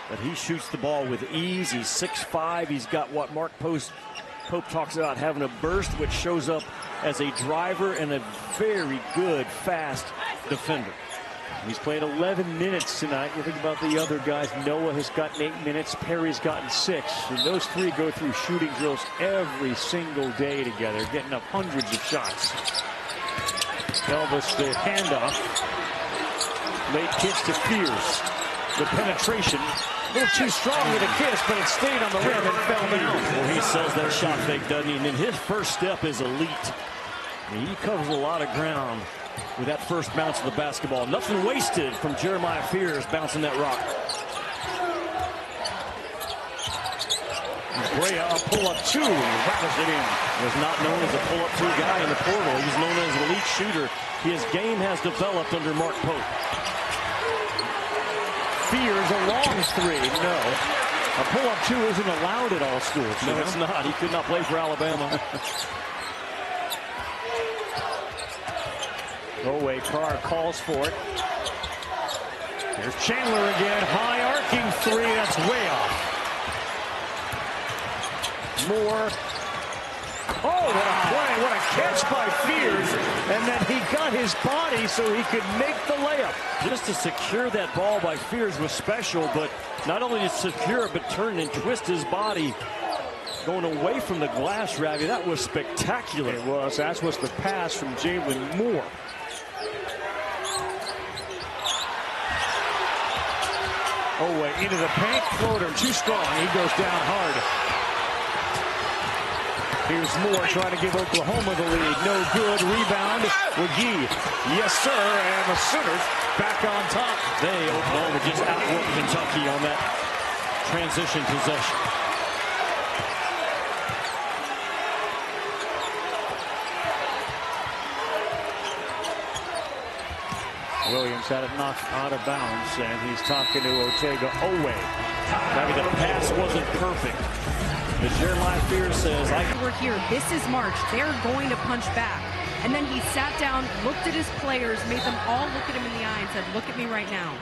But he shoots the ball with ease. He's 6'5". He's got what Mark Pope talks about, having a burst, which shows up as a driver and a very good, fast defender. He's played 11 minutes tonight. You think about the other guys. Noah has gotten 8 minutes. Perry's gotten 6. And those 3 go through shooting drills every single day together, getting up hundreds of shots. Elvis, the handoff. Late kiss to Fears. The penetration. A little too strong with a kiss, but it stayed on the rim and fell down. Well, he sells that shot fake, doesn't he? And then his first step is elite. And he covers a lot of ground with that first bounce of the basketball. Nothing wasted from Jeremiah Fears bouncing that rock. Brea, a pull-up 2, rattles it in. Was not known as a pull-up 2 guy in the portal. He's known as an elite shooter. His game has developed under Mark Pope. Fears a long 3, no. A pull-up 2 isn't allowed at all schools. No, it's not. He could not play for Alabama. Oweh, Carr calls for it. Here's Chandler again. High arcing 3. That's way off. Moore. Oh, what a play. What a catch by Fears. And then he got his body so he could make the layup. Just to secure that ball by Fears was special, but not only to secure it, but turn and twist his body going away from the glass, Ravi. That was spectacular. It was. That was the pass from Jalen Moore. Oweh into the paint, floater too strong. He goes down hard. Here's Moore trying to give Oklahoma the lead. No good. Rebound. McGee. Yes, sir. And the Sooners back on top. Oklahoma just outworked Kentucky on that transition possession. Williams had it knocked out of bounds, and he's talking to Otega Oweh. Maybe the pass wasn't perfect. But Jeremiah Fears says, we're here. This is March. They're going to punch back. And then he sat down, looked at his players, made them all look at him in the eye and said, look at me right now.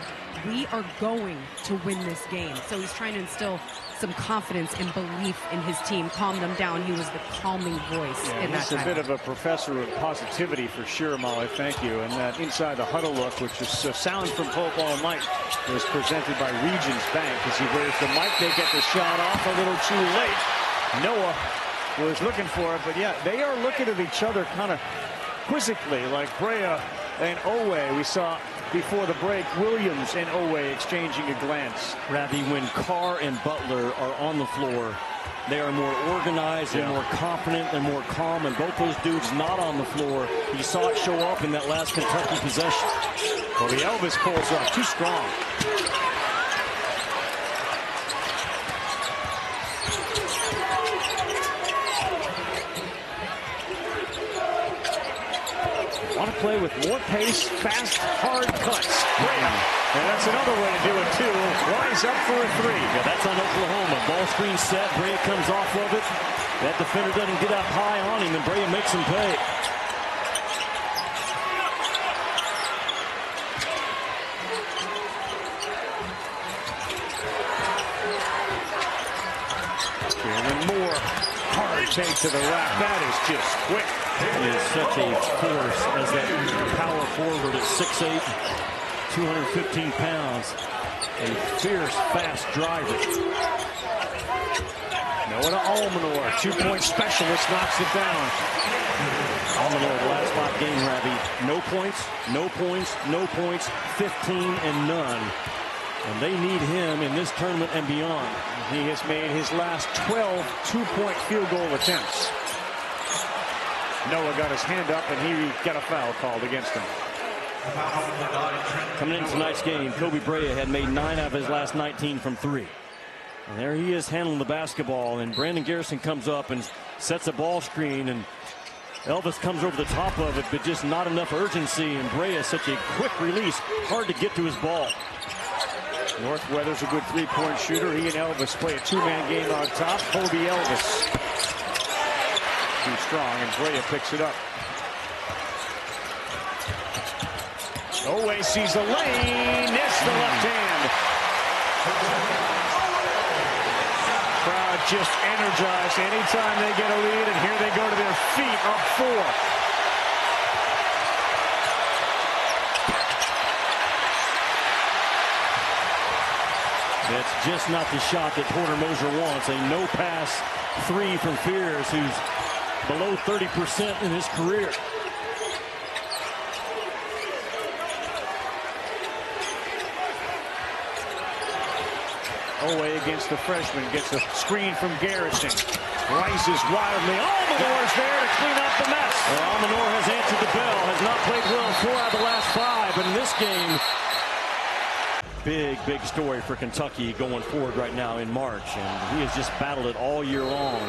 We are going to win this game. So he's trying to instill some confidence and belief in his team, calm them down. He was the calming voice in that time. He's a bit of a professor of positivity for sure, Molly. Thank you. And that inside the huddle look, which is sound from Pope all night, was presented by Regions Bank. As he wears the mic, they get the shot off a little too late. Noah was looking for it, but yeah, they are looking at each other kind of quizzically, like Brea and Oweh. We saw before the break, Williams and Oweh exchanging a glance. Ravi, when Carr and Butler are on the floor, they are more organized, they're more confident, they're more calm, and both those dudes not on the floor. You saw it show up in that last Kentucky possession. Well, the Elvis pulls up too strong. play with more pace, fast, hard cuts. And that's another way to do it, too. Wise up for a three. Yeah, that's on Oklahoma. Ball screen set. Brea comes off of it. That defender doesn't get up high on him, and Brea makes him pay. And then more hard take to the rack. That is just quick. He is such a force as that power forward at 6'8", 215 pounds. A fierce, fast driver. Noah to Almanor, 2-point specialist, knocks it down. Almanor, the last 5 game, Ravi. No points, no points, no points, 15 and none. And they need him in this tournament and beyond. He has made his last 12 two-point field goal attempts. Noah got his hand up, and he got a foul called against him. Coming into tonight's game, Kobe Brea had made 9 out of his last 19 from 3. And there he is handling the basketball, and Brandon Garrison comes up and sets a ball screen, and Elvis comes over the top of it, but just not enough urgency, and Brea is such a quick release, hard to get to his ball. Northweather's a good three-point shooter. He and Elvis play a two-man game on top. Kobe Elvis. Too strong, and Brea picks it up. Owe sees the lane. Nets the left hand. Crowd just energized anytime they get a lead, and here they go to their feet, up 4. That's just not the shot that Porter Moser wants. A no-pass 3 from Fears, who's below 30% in his career. Owe against the freshman, gets a screen from Garrison. Rises wildly. Almanor's there to clean up the mess. Well, Almanor has answered the bell, has not played well in 4 out of the last 5, but in this game, big story for Kentucky going forward right now in March, and he has just battled it all year long.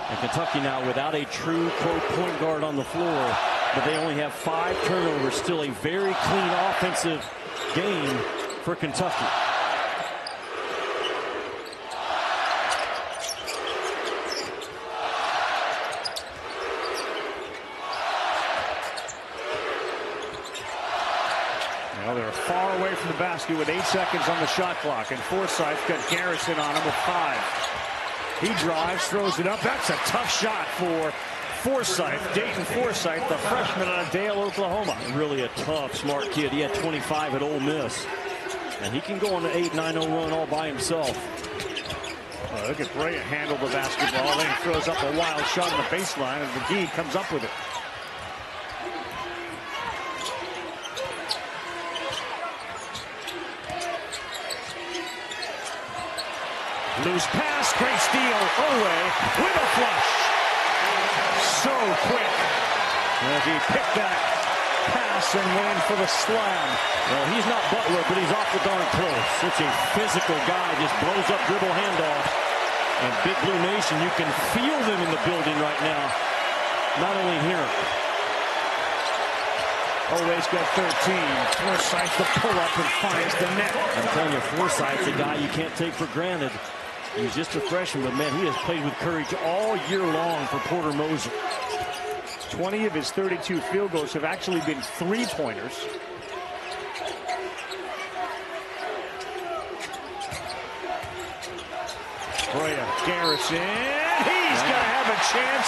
And Kentucky now without a true quote point guard on the floor, but they only have 5 turnovers. Still a very clean offensive game for Kentucky. Well, they're far away from the basket with 8 seconds on the shot clock, and Forsythe got Garrison on him with 5. He drives, throws it up. That's a tough shot for Forsythe. Dayton Forsythe, the freshman out of Dale, Oklahoma. Really a tough, smart kid. He had 25 at Ole Miss, and he can go on an 8-9-0 run all by himself. Look at Brea handle the basketball. Then he throws up a wild shot on the baseline, and McGee comes up with it. Loose pass, great steal. Owe with a flush. So quick. As he picked that pass and went in for the slam. Well, he's not Butler, but he's awful darn close. Such a physical guy, just blows up dribble handoff. And Big Blue Nation, you can feel them in the building right now. Not only hear them. Owe's got 13. Forsythe the pull up and finds the net. I'm telling you, Forsythe's a guy you can't take for granted. He's just a freshman, but man, he has played with courage all year long for Porter Moser. 20 of his 32 field goals have actually been three-pointers. Brea, Garrison, he's going to have a chance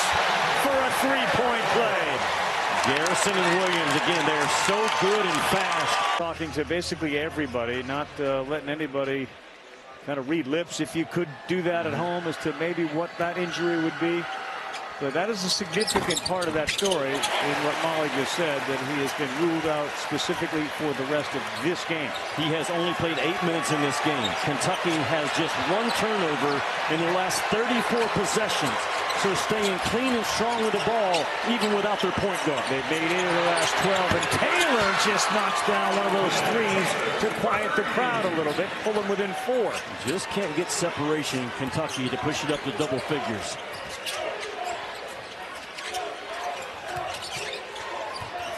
for a three-point play. Garrison and Williams, again, they're so good and fast. Talking to basically everybody, not letting anybody kind of read lips, if you could do that at home, as to maybe what that injury would be. But that is a significant part of that story in what Molly just said, that he has been ruled out specifically for the rest of this game. He has only played 8 minutes in this game. Kentucky has just 1 turnover in their last 34 possessions. So staying clean and strong with the ball, even without their point guard. They've made 8 of the last 12, and Taylor just knocks down one of those threes to quiet the crowd a little bit, pull them within 4. Just can't get separation in Kentucky to push it up to double figures.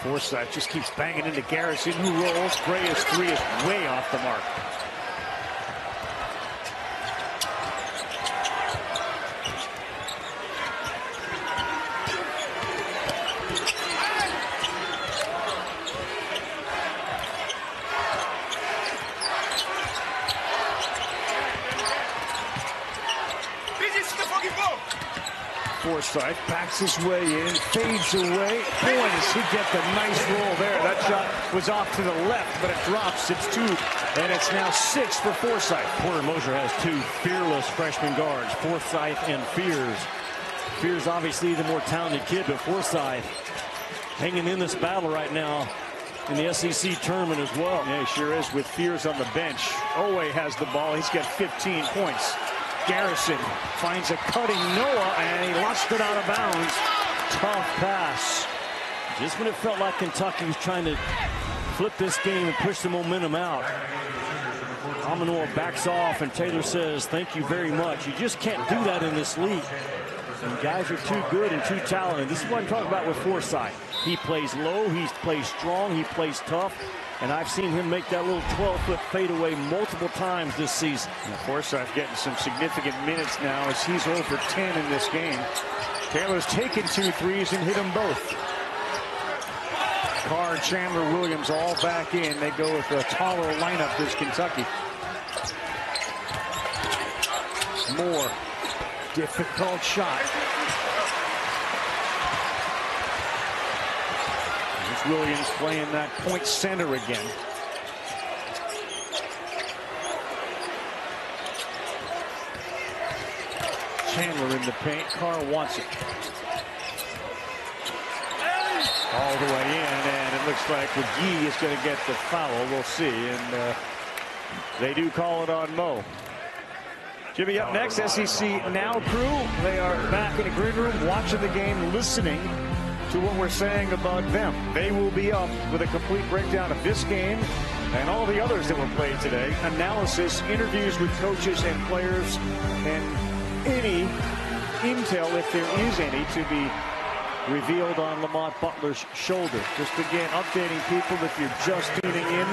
Forsythe just keeps banging into Garrison, who rolls. Brea's three is way off the mark. Forsythe backs his way in, fades away. Boy, does he get the nice roll there. That shot was off to the left, but it drops. It's 2, and it's now 6 for Forsythe. Porter Moser has 2 fearless freshman guards, Forsythe and Fears. Fears obviously the more talented kid, but Forsythe hanging in this battle right now in the SEC tournament as well. Yeah, he sure is, with Fears on the bench. Owe has the ball. He's got 15 points. Garrison finds a cutting Noah, and he lost it out of bounds. Tough pass. Just when it felt like Kentucky was trying to flip this game and push the momentum out, Amanoa backs off, and Taylor says, thank you very much. You just can't do that in this league. And guys are too good and too talented. This is what I'm talking about with Forsythe. He plays low, he plays strong, he plays tough. And I've seen him make that little 12-foot fadeaway multiple times this season. Forsythe getting some significant minutes now as he's over 10 in this game. Taylor's taken 2 threes and hit them both. Carr, Chandler, Williams all back in. They go with a taller lineup this Kentucky. Moore, difficult shot. Williams playing that point center again. Chandler in the paint. Carr wants it. All the way in, and it looks like McGee is going to get the foul. We'll see, and they do call it on Mo. Jimmy, up next, SEC Now crew. They are back in the green room watching the game, listening to what we're saying about them. They will be up with a complete breakdown of this game and all the others that were played today. Analysis, interviews with coaches and players, and any intel, if there is any, to be revealed on Lamont Butler's shoulder. Just again, updating people if you're just tuning in.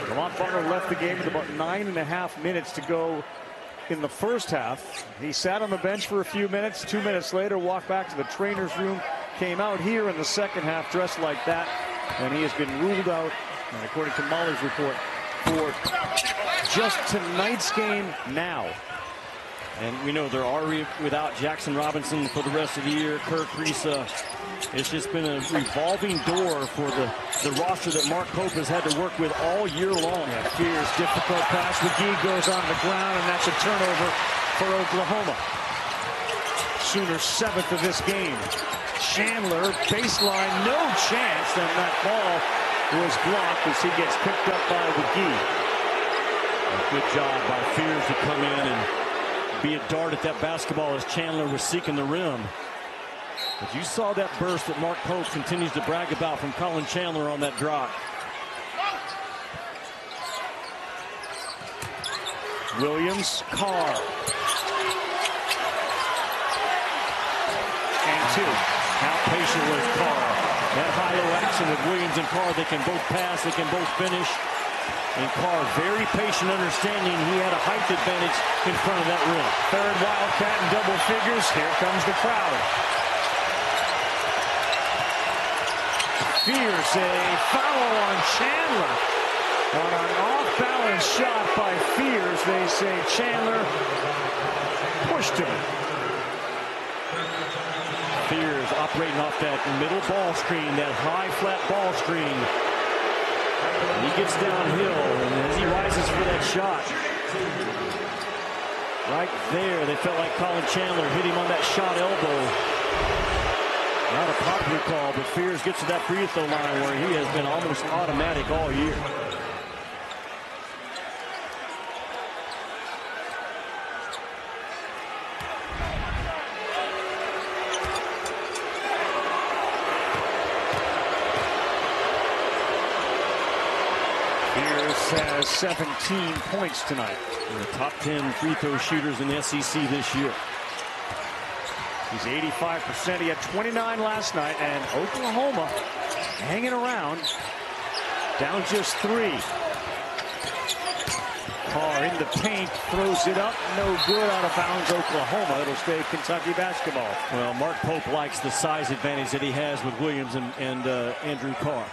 Lamont Butler left the game with about 9.5 minutes to go in the first half. He sat on the bench for a few minutes. 2 minutes later, walked back to the trainer's room. Came out here in the second half dressed like that, and he has been ruled out, and according to Mahler's report, for just tonight's game now. And we know they're already without Jackson Robinson for the rest of the year. Kirk Risa. It's just been a revolving door for the roster that Mark Pope has had to work with all year long. Yeah, Fears, difficult pass. McGee goes on the ground, and that's a turnover for Oklahoma. Sooners 7th of this game. Chandler, baseline, no chance, and that ball was blocked as he gets picked up by McGee. Good job by Fears to come in and be a dart at that basketball as Chandler was seeking the rim. But you saw that burst that Mark Pope continues to brag about from Colin Chandler on that drop. Williams, Carr. And 2. How patient was Carr. That high-low action with Williams and Carr, they can both pass, they can both finish. And Carr, very patient, understanding he had a height advantage in front of that rim. Third Wildcat in double figures. Here comes the crowd. Fears a foul on Chandler. On an off-balance shot by Fears, they say Chandler pushed him. Fears operating off that middle ball screen, that high flat ball screen. He gets downhill, and as he rises for that shot, right there, they felt like Colin Chandler hit him on that shot elbow. Not a popular call, but Fears gets to that free throw line where he has been almost automatic all year. Has 17 points tonight. The top 10 free throw shooters in the SEC this year. He's 85%. He had 29 last night, and Oklahoma hanging around. Down just 3. Carr in the paint, throws it up, no good, out of bounds, Oklahoma. It'll stay Kentucky basketball. Well, Mark Pope likes the size advantage that he has with Williams and Andrew Carr.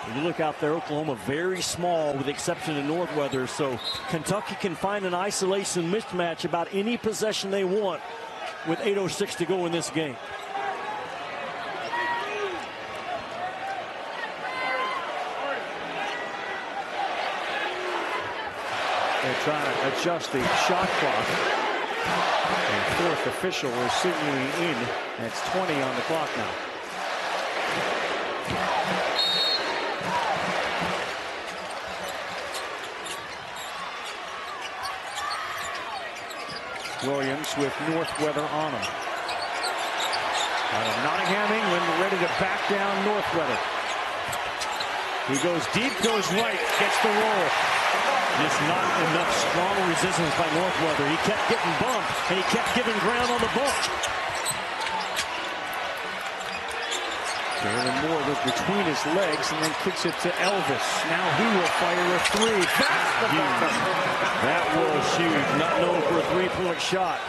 If you look out there, Oklahoma very small with the exception of Northweather, so Kentucky can find an isolation mismatch about any possession they want with 8:06 to go in this game. They're trying to adjust the shot clock. And fourth official is signaling in. That's 20 on the clock now. Williams with Northweather on him. Out of Nottingham, England, ready to back down Northweather. He goes deep, goes right, gets the roll. Just not enough strong resistance by Northweather. He kept getting bumped, and he kept giving ground on the bump. Jalen Moore was between his legs and then kicks it to Elvis. Now he will fire a 3. That's the bucket. That was huge. Not known for a three-point shot.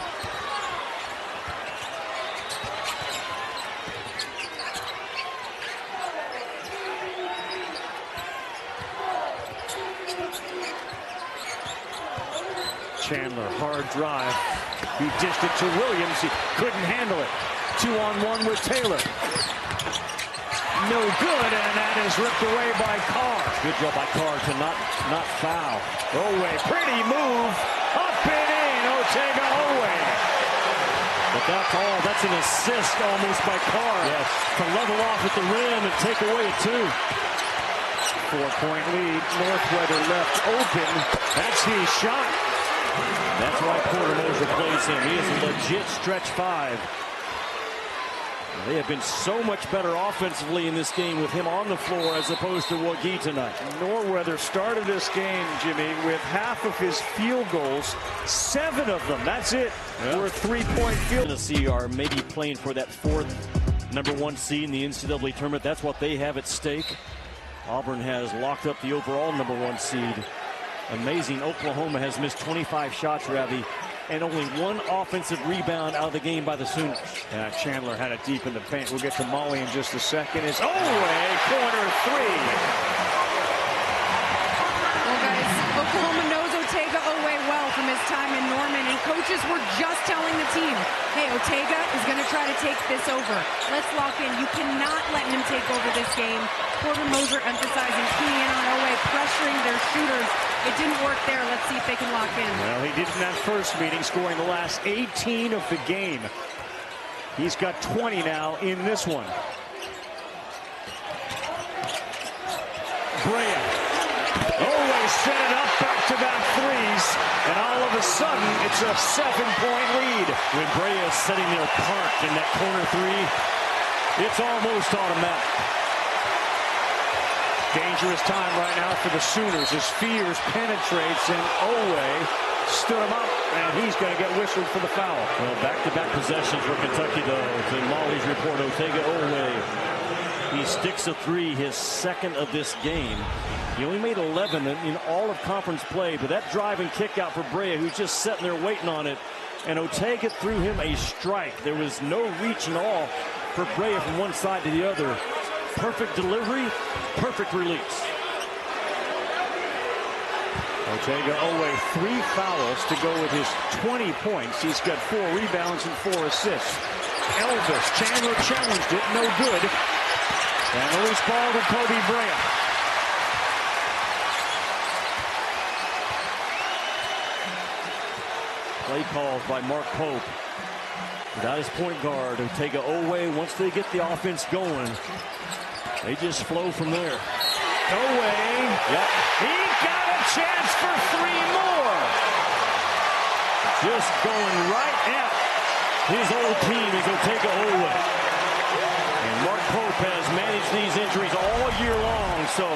Chandler, hard drive. He dished it to Williams. He couldn't handle it. 2-on-1 with Taylor. No good, and that is ripped away by Carr. Good job by Carr to not foul. Owe, pretty move. Up and in, Owe. But that's all. That's an assist almost by Carr. Yes. To level off at the rim and take away a 2. 4-point lead. Northweather left open. That's his shot. That's why Porter Moser plays him. He is a legit stretch 5. They have been so much better offensively in this game with him on the floor as opposed to Wagee tonight. Northweather started this game, Jimmy, with half of his field goals. 7 of them, that's it, were 3-point field. Tennessee are maybe playing for that 4th #1 seed in the NCAA tournament. That's what they have at stake. Auburn has locked up the overall #1 seed. Amazing. Oklahoma has missed 25 shots, Ravi, and only 1 offensive rebound out of the game by the Sooners. Yeah, Chandler had it deep in the paint. We'll get to Molly in just a second. It's Owe, corner 3. Well, guys, Oklahoma knows Otega Owe well from his time in Norman, and coaches were just telling the team, hey, Otega is going to try to take this over. Let's lock in. You cannot let him take over this game. Porter Moser emphasizing keying in on Owe, pressuring their shooters. It didn't work there. Let's see if they can lock in. Well, he did in that first meeting, scoring the last 18 of the game. He's got 20 now in this one. Brea. Always set it up, back-to-back threes, and all of a sudden, it's a 7-point lead. When Brea is sitting there parked in that corner 3, it's almost automatic. Dangerous time right now for the Sooners as Fears penetrates, and Owe stood him up, and he's going to get whistled for the foul. Well, back-to-back possessions for Kentucky, though. To Molly's report, Otega Owe. He sticks a 3, his 2nd of this game. He only made 11 in all of conference play, but that drive and kick out for Brea, who's just sitting there waiting on it. And Otega threw him a strike. There was no reach at all for Brea from one side to the other. Perfect delivery, perfect release. Otega Owe, 3 fouls to go with his 20 points. He's got 4 rebounds and 4 assists. Elvis, Chandler challenged it, no good. And a loose ball to Kobe Brea. Play calls by Mark Pope. Without his point guard, Otega Owe, once they get the offense going, they just flow from there. Owe, Yep. he got a chance for 3 more. Just going right at his old team is Otega Owe. And Mark Pope has managed these injuries all year long, so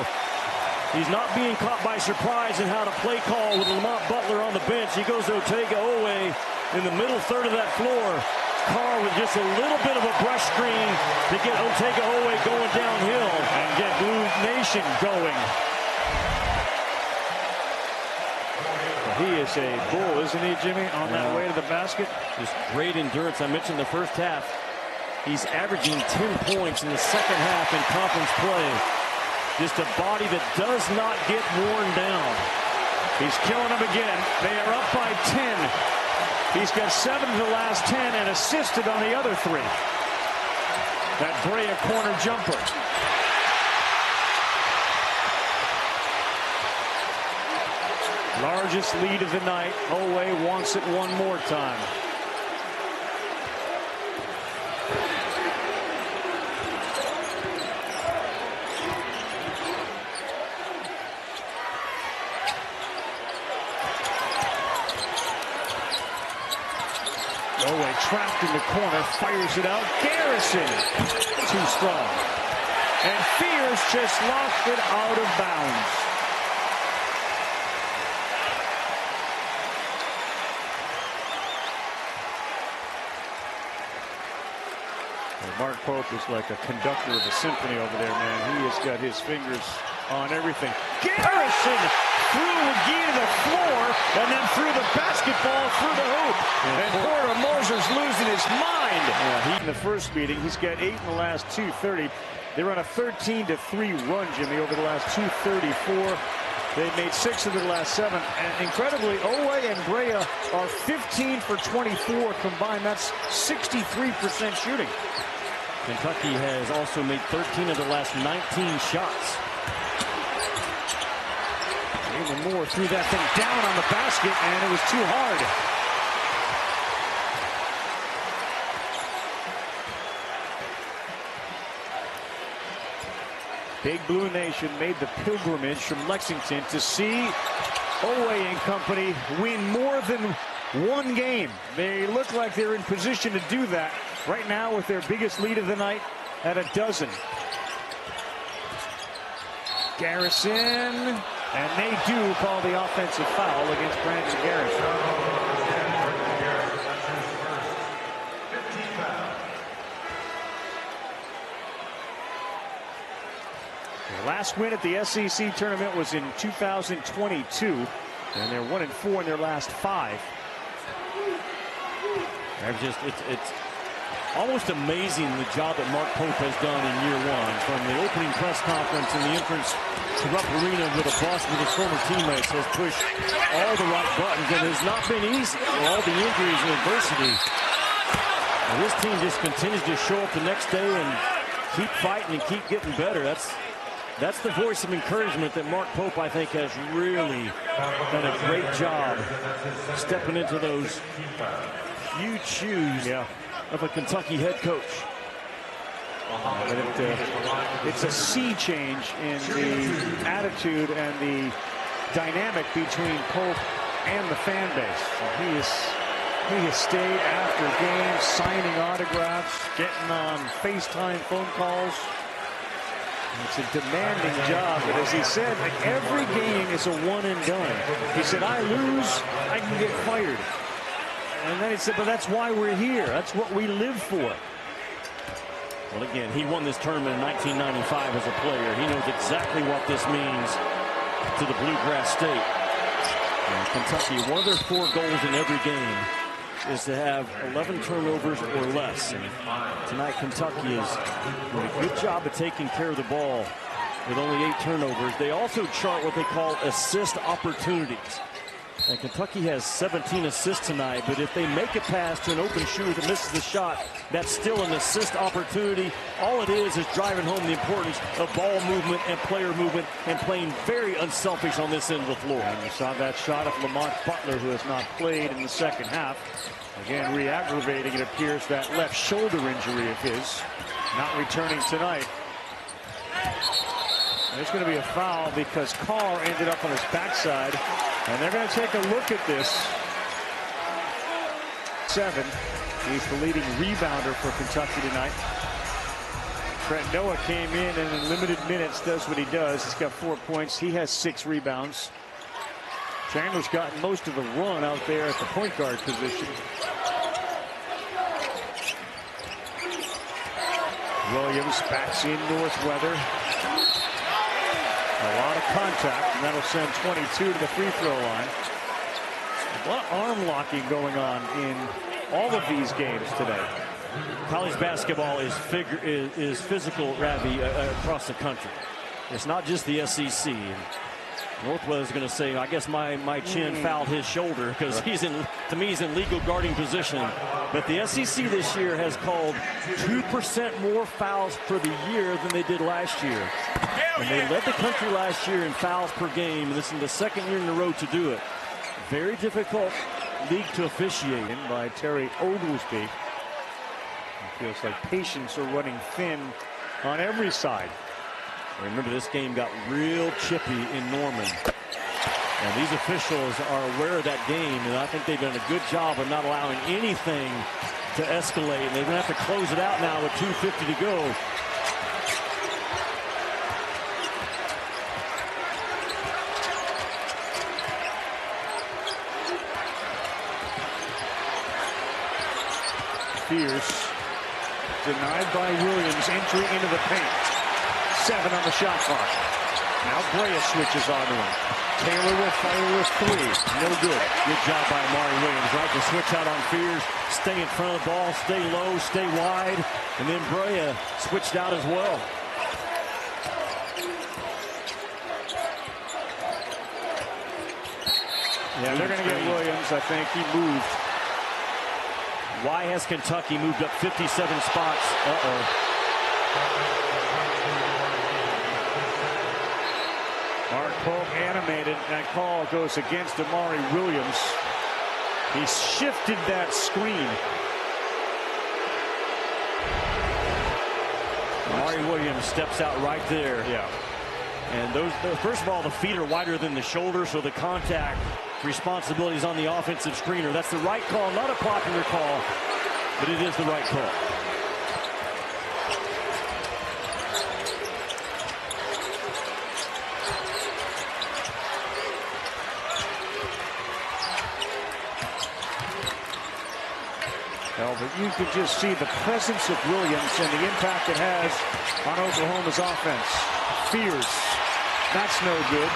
he's not being caught by surprise in how to play call with Lamont Butler on the bench. He goes to Otega Owe in the middle third of that floor. Carr with just a little bit of a brush screen to get Otega Owe going downhill and get Blue Nation going. He is a bull, isn't he, Jimmy, on that way to the basket? Just great endurance. I mentioned the first half. He's averaging 10 points in the second half in conference play. Just a body that does not get worn down. He's killing them again. They are up by 10. He's got 7 of the last 10 and assisted on the other 3. That Brea corner jumper. Largest lead of the night. Owe wants it one more time. Owe trapped in the corner, fires it out. Garrison, too strong. And Fears just lost it out of bounds. Mark Pope is like a conductor of a symphony over there, man. He has got his fingers on everything. Garrison threw McGee to the floor and then threw the basketball through the hoop. And Porter Moser's losing his mind. In the first meeting, he's got 8 in the last 2:30. They're on a 13-3 run, Jimmy, over the last 2:34. They've made 6 of the last 7. And incredibly, Owe and Brea are 15 for 24 combined. That's 63% shooting. Kentucky has also made 13 of the last 19 shots. Even Moore threw that thing down on the basket, and it was too hard. Big Blue Nation made the pilgrimage from Lexington to see Owe and company win more than one game. They look like they're in position to do that right now with their biggest lead of the night at 12. Garrison, and they do call the offensive foul against Brandon Garrison. Their last win at the SEC tournament was in 2022, and they're 1-4 in their last 5. It's almost amazing the job that Mark Pope has done in year 1. From the opening press conference and the entrance to Rupp Arena with a bus with his former teammates, has pushed all the right buttons, and it has not been easy with all the injuries and adversity. And this team just continues to show up the next day and keep fighting and keep getting better. That's the voice of encouragement that Mark Pope, I think, has really done a great job stepping into those huge shoes of a Kentucky head coach. It's a sea change in the attitude and the dynamic between Pope and the fan base. He has stayed after games, signing autographs, getting on FaceTime phone calls. It's a demanding job, but as he said, every game is a one and done. He said, I lose, I can get fired. And then he said, but that's why we're here. That's what we live for. Well, again, he won this tournament in 1995 as a player. He knows exactly what this means to the Bluegrass State. And Kentucky, one of their 4 goals in every game is to have 11 turnovers or less. And tonight, Kentucky is doing a good job of taking care of the ball with only 8 turnovers. They also chart what they call assist opportunities. And Kentucky has 17 assists tonight, but if they make a pass to an open shooter that misses the shot, that's still an assist opportunity. All it is driving home the importance of ball movement and player movement and playing very unselfish on this end of the floor. And you saw that shot of Lamont Butler, who has not played in the second half. Again, re-aggravating, it appears, that left shoulder injury of his, not returning tonight. There's going to be a foul because Carr ended up on his backside, and they're going to take a look at this. 7. He's the leading rebounder for Kentucky tonight. Trent Noah came in and in limited minutes does what he does. He's got 4 points. He has 6 rebounds. Chandler's gotten most of the run out there at the point guard position. Williams backs in Northweather. A lot of contact, and that'll send 22 to the free throw line. A lot of arm locking going on in all of these games today. College basketball is physical, Ravi, across the country. It's not just the SEC. Northweather's going to say, I guess my chin fouled his shoulder, because he's in legal guarding position. But the SEC this year has called 2% more fouls for the year than they did last year. And they led the country last year in fouls per game. And this is the second year in a row to do it. Very difficult league to officiate. By Terry Oglesby. It feels like patience are running thin on every side. Remember, this game got real chippy in Norman. And these officials are aware of that game, and I think they've done a good job of not allowing anything to escalate. And they're going to have to close it out now with 2:50 to go. Fierce denied by Williams. Entry into the paint. 7 on the shot clock. Now Brea switches on to him. Taylor will fire with 3. No good. Good job by MAR-13, right to switch out on Fierce, stay in front of the ball, stay low, stay wide, and then Brea switched out as well. Yeah, they're going to get Williams. I think he moved. Why has Kentucky moved up 57 spots? Mark Pope animated. That call goes against Amari Williams. He shifted that screen. Amari Williams steps out right there. Yeah. And first of all, the feet are wider than the shoulder, so the contact responsibility is on the offensive screener. That's the right call, not a popular call, but it is the right call. Well, but you can just see the presence of Williams and the impact it has on Oklahoma's offense. Fierce. That's no good.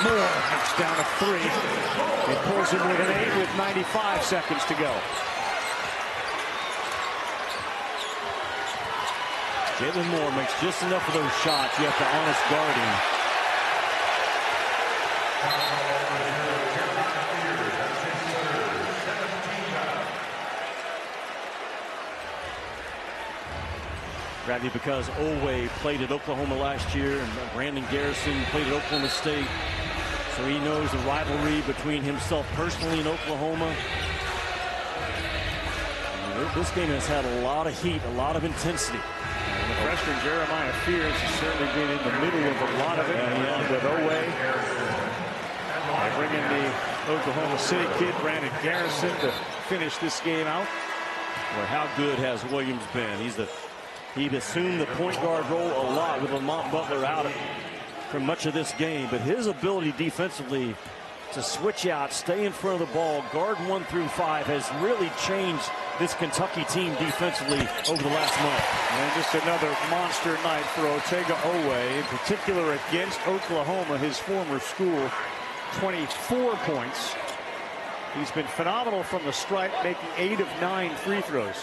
Moore knocks down a 3. It pulls him with an 8 with 95 seconds to go. Jalen Moore makes just enough of those shots. You have to honest guard him. Ravi, because Owe played at Oklahoma last year and Brandon Garrison played at Oklahoma State, so he knows the rivalry between himself personally and Oklahoma. This game has had a lot of heat, a lot of intensity. And the freshman Jeremiah Fierce has certainly been in the middle of a lot of it, along with Owe. They bring in the Oklahoma City kid, Brandon Garrison, to finish this game out. Well, how good has Williams been? He'd assumed the point guard role a lot with Lamont Butler out for much of this game, but his ability defensively to switch out, stay in front of the ball, guard 1 through 5 has really changed this Kentucky team defensively over the last month. And just another monster night for Otega Owe, in particular against Oklahoma, his former school. 24 points. He's been phenomenal from the stripe, making 8 of 9 free throws.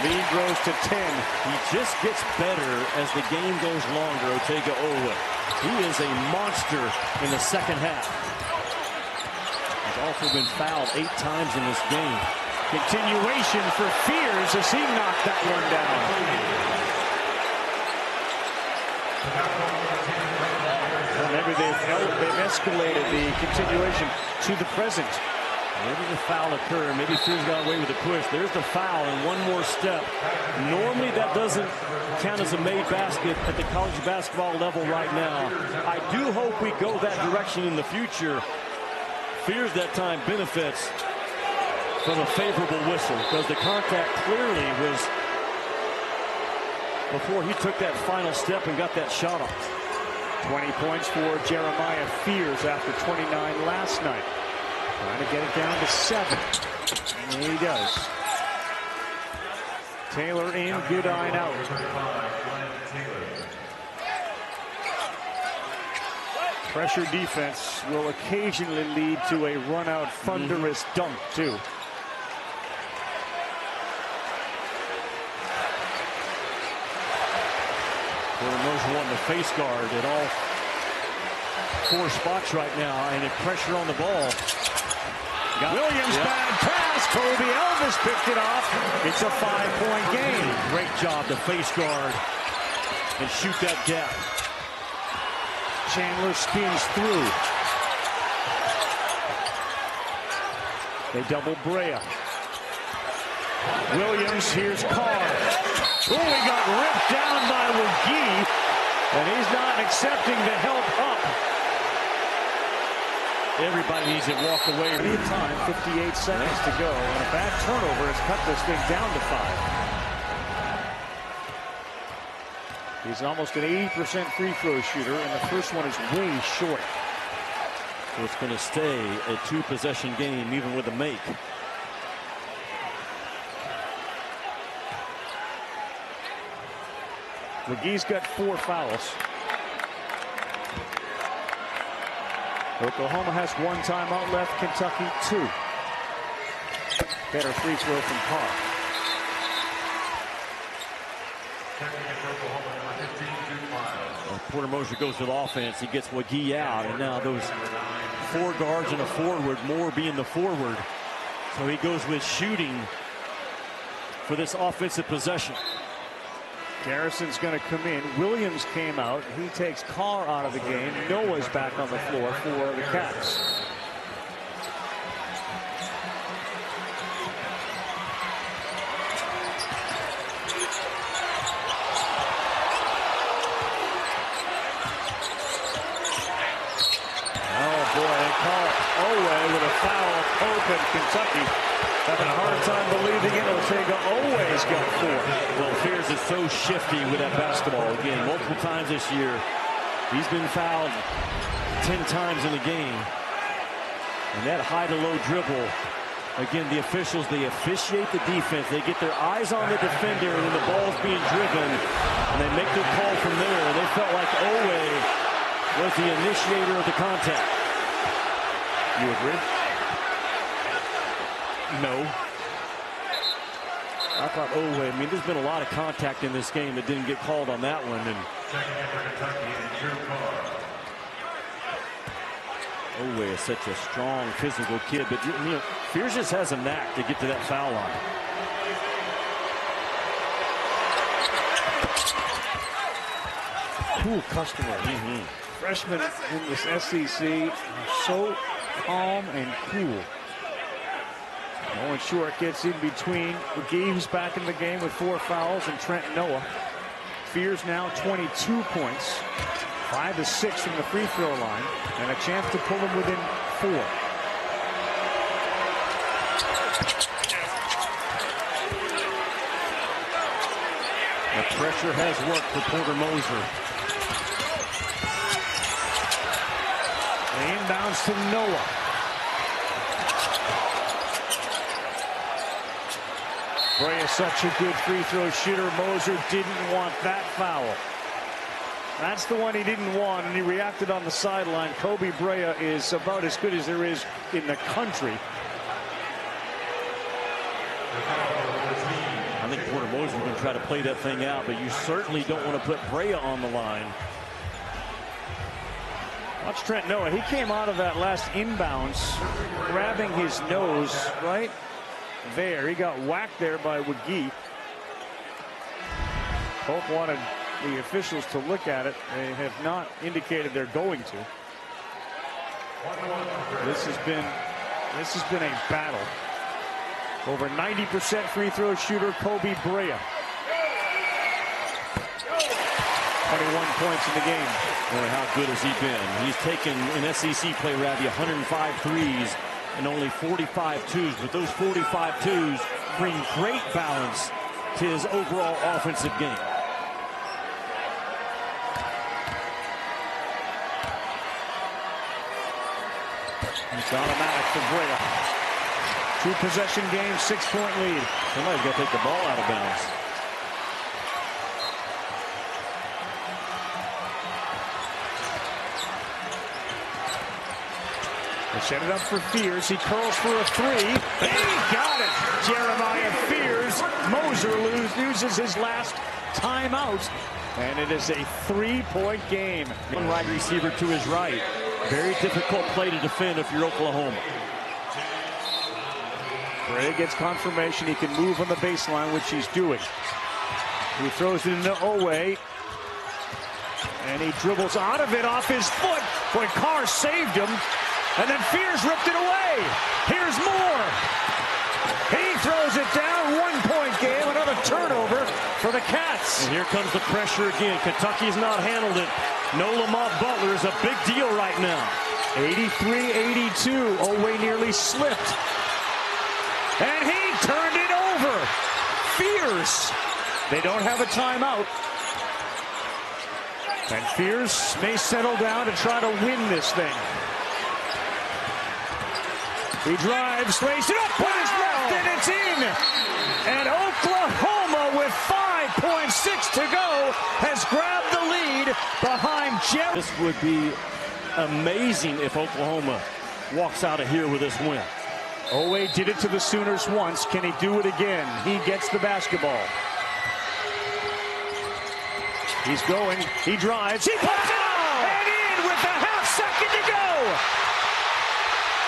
Lead grows to 10. He just gets better as the game goes longer, Otega Owe. He is a monster in the second half. He's also been fouled 8 times in this game. Continuation for Fierce as he knocked that one down. Remember, they've escalated the continuation to the present. Where did the foul occur? Maybe Fierce got away with a push. There's the foul and one more step. Normally that doesn't count as a made basket at the college basketball level right now. I do hope we go that direction in the future. Fierce that time benefits from a favorable whistle because the contact clearly was before he took that final step and got that shot off. 20 points for Jeremiah Fears after 29 last night. Trying to get it down to 7. And he does. Taylor in, Goodine out. Pressure defense will occasionally lead to a run-out thunderous dunk, too. Moser wanting to face guard at all 4 spots right now, and a pressure on the ball. Williams, bad pass. Kobe Elvis picked it off. It's a 5-point game. Great job to face guard and shoot that gap. Chandler spins through. They double Brea. Williams, here's Carr. Oh, he got ripped down by McGee, and he's not accepting the help up. Everybody needs to walk away. Time, 58 seconds to go, and a bad turnover has cut this thing down to 5. He's almost an 80% free throw shooter, and the first one is way short. So it's going to stay a 2-possession game, even with a make. McGee's got 4 fouls. Oklahoma has 1 timeout left. Kentucky 2. Better free throw from Carr. Porter Moser goes with offense. He gets McGee out, and now those 4 guards and a forward, Moore being the forward. So he goes with shooting for this offensive possession. Garrison's going to come in. Williams came out. He takes Carr out of the game. Noah's back on the floor for the Cats. Oh boy, they call Oweh with a foul. Pope and Kentucky having a hard time believing it. Ortega always got 4. Well, Fears is so shifty with that basketball. Again, multiple times this year. He's been fouled 10 times in the game. And that high-to-low dribble, again, the officials, they officiate the defense. They get their eyes on the defender, and then the ball's being driven, and they make their call from there. They felt like Oweh was the initiator of the contact. You agree? No. I thought Oweh, I mean, there's been a lot of contact in this game that didn't get called on that one. And Oweh is such a strong, physical kid, but you know, Fears just has a knack to get to that foul line. Cool customer. Freshmen in this SEC are so calm and cool. Owen Short gets in between McGee, who's back in the game with 4 fouls, and Trent Noah. Fears now 22 points, 5 of 6 from the free throw line, and a chance to pull him within 4. The pressure has worked for Porter Moser. The inbounds to Noah. Brea is such a good free throw shooter. Moser didn't want that foul. That's the one he didn't want, and he reacted on the sideline. Kobe Brea is about as good as there is in the country. I think Porter Moser is going to try to play that thing out, but you certainly don't want to put Brea on the line. Watch Trent Noah. He came out of that last inbounds, grabbing his nose right there. He got whacked there by McGee. Pope wanted the officials to look at it. They have not indicated they're going to. This has been a battle. Over 90% free throw shooter Kobe Brea. 21 points in the game. Boy, how good has he been? He's taken in SEC play, Ravi, 105 threes and only 45 twos. But those 45 twos bring great balance to his overall offensive game. It's automatic for Brea. 2-possession game, 6-point lead. Somebody's got to take the ball out of bounds. They set it up for Fears. He curls for a three. He got it. Jeremiah Fears. Moser loses his last timeout. And it is a 3-point game. One wide receiver to his right. Very difficult play to defend if you're Oklahoma. Brea gets confirmation he can move on the baseline, which he's doing. He throws it into Owe. And he dribbles out of it off his foot. Boy, Carr saved him. And then Fears ripped it away. Here's Moore. He throws it down. 1-point game. Another turnover for the Cats. And here comes the pressure again. Kentucky's not handled it. No Lamont Butler is a big deal right now. 83-82. Owe nearly slipped. And he turned it over. Fears. They don't have a timeout. And Fears may settle down to try to win this thing. He drives, lays it up, put his left, and it's in. And Oklahoma, with 5.6 to go, has grabbed the lead behind Jeff. This would be amazing if Oklahoma walks out of here with this win. Owe did it to the Sooners once. Can he do it again? He gets the basketball. He's going. He drives. He puts it on! And in with a half second to go.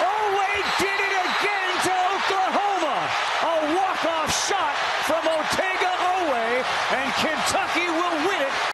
Owe did it again to Oklahoma. A walk-off shot from Otega Owe, and Kentucky will win it.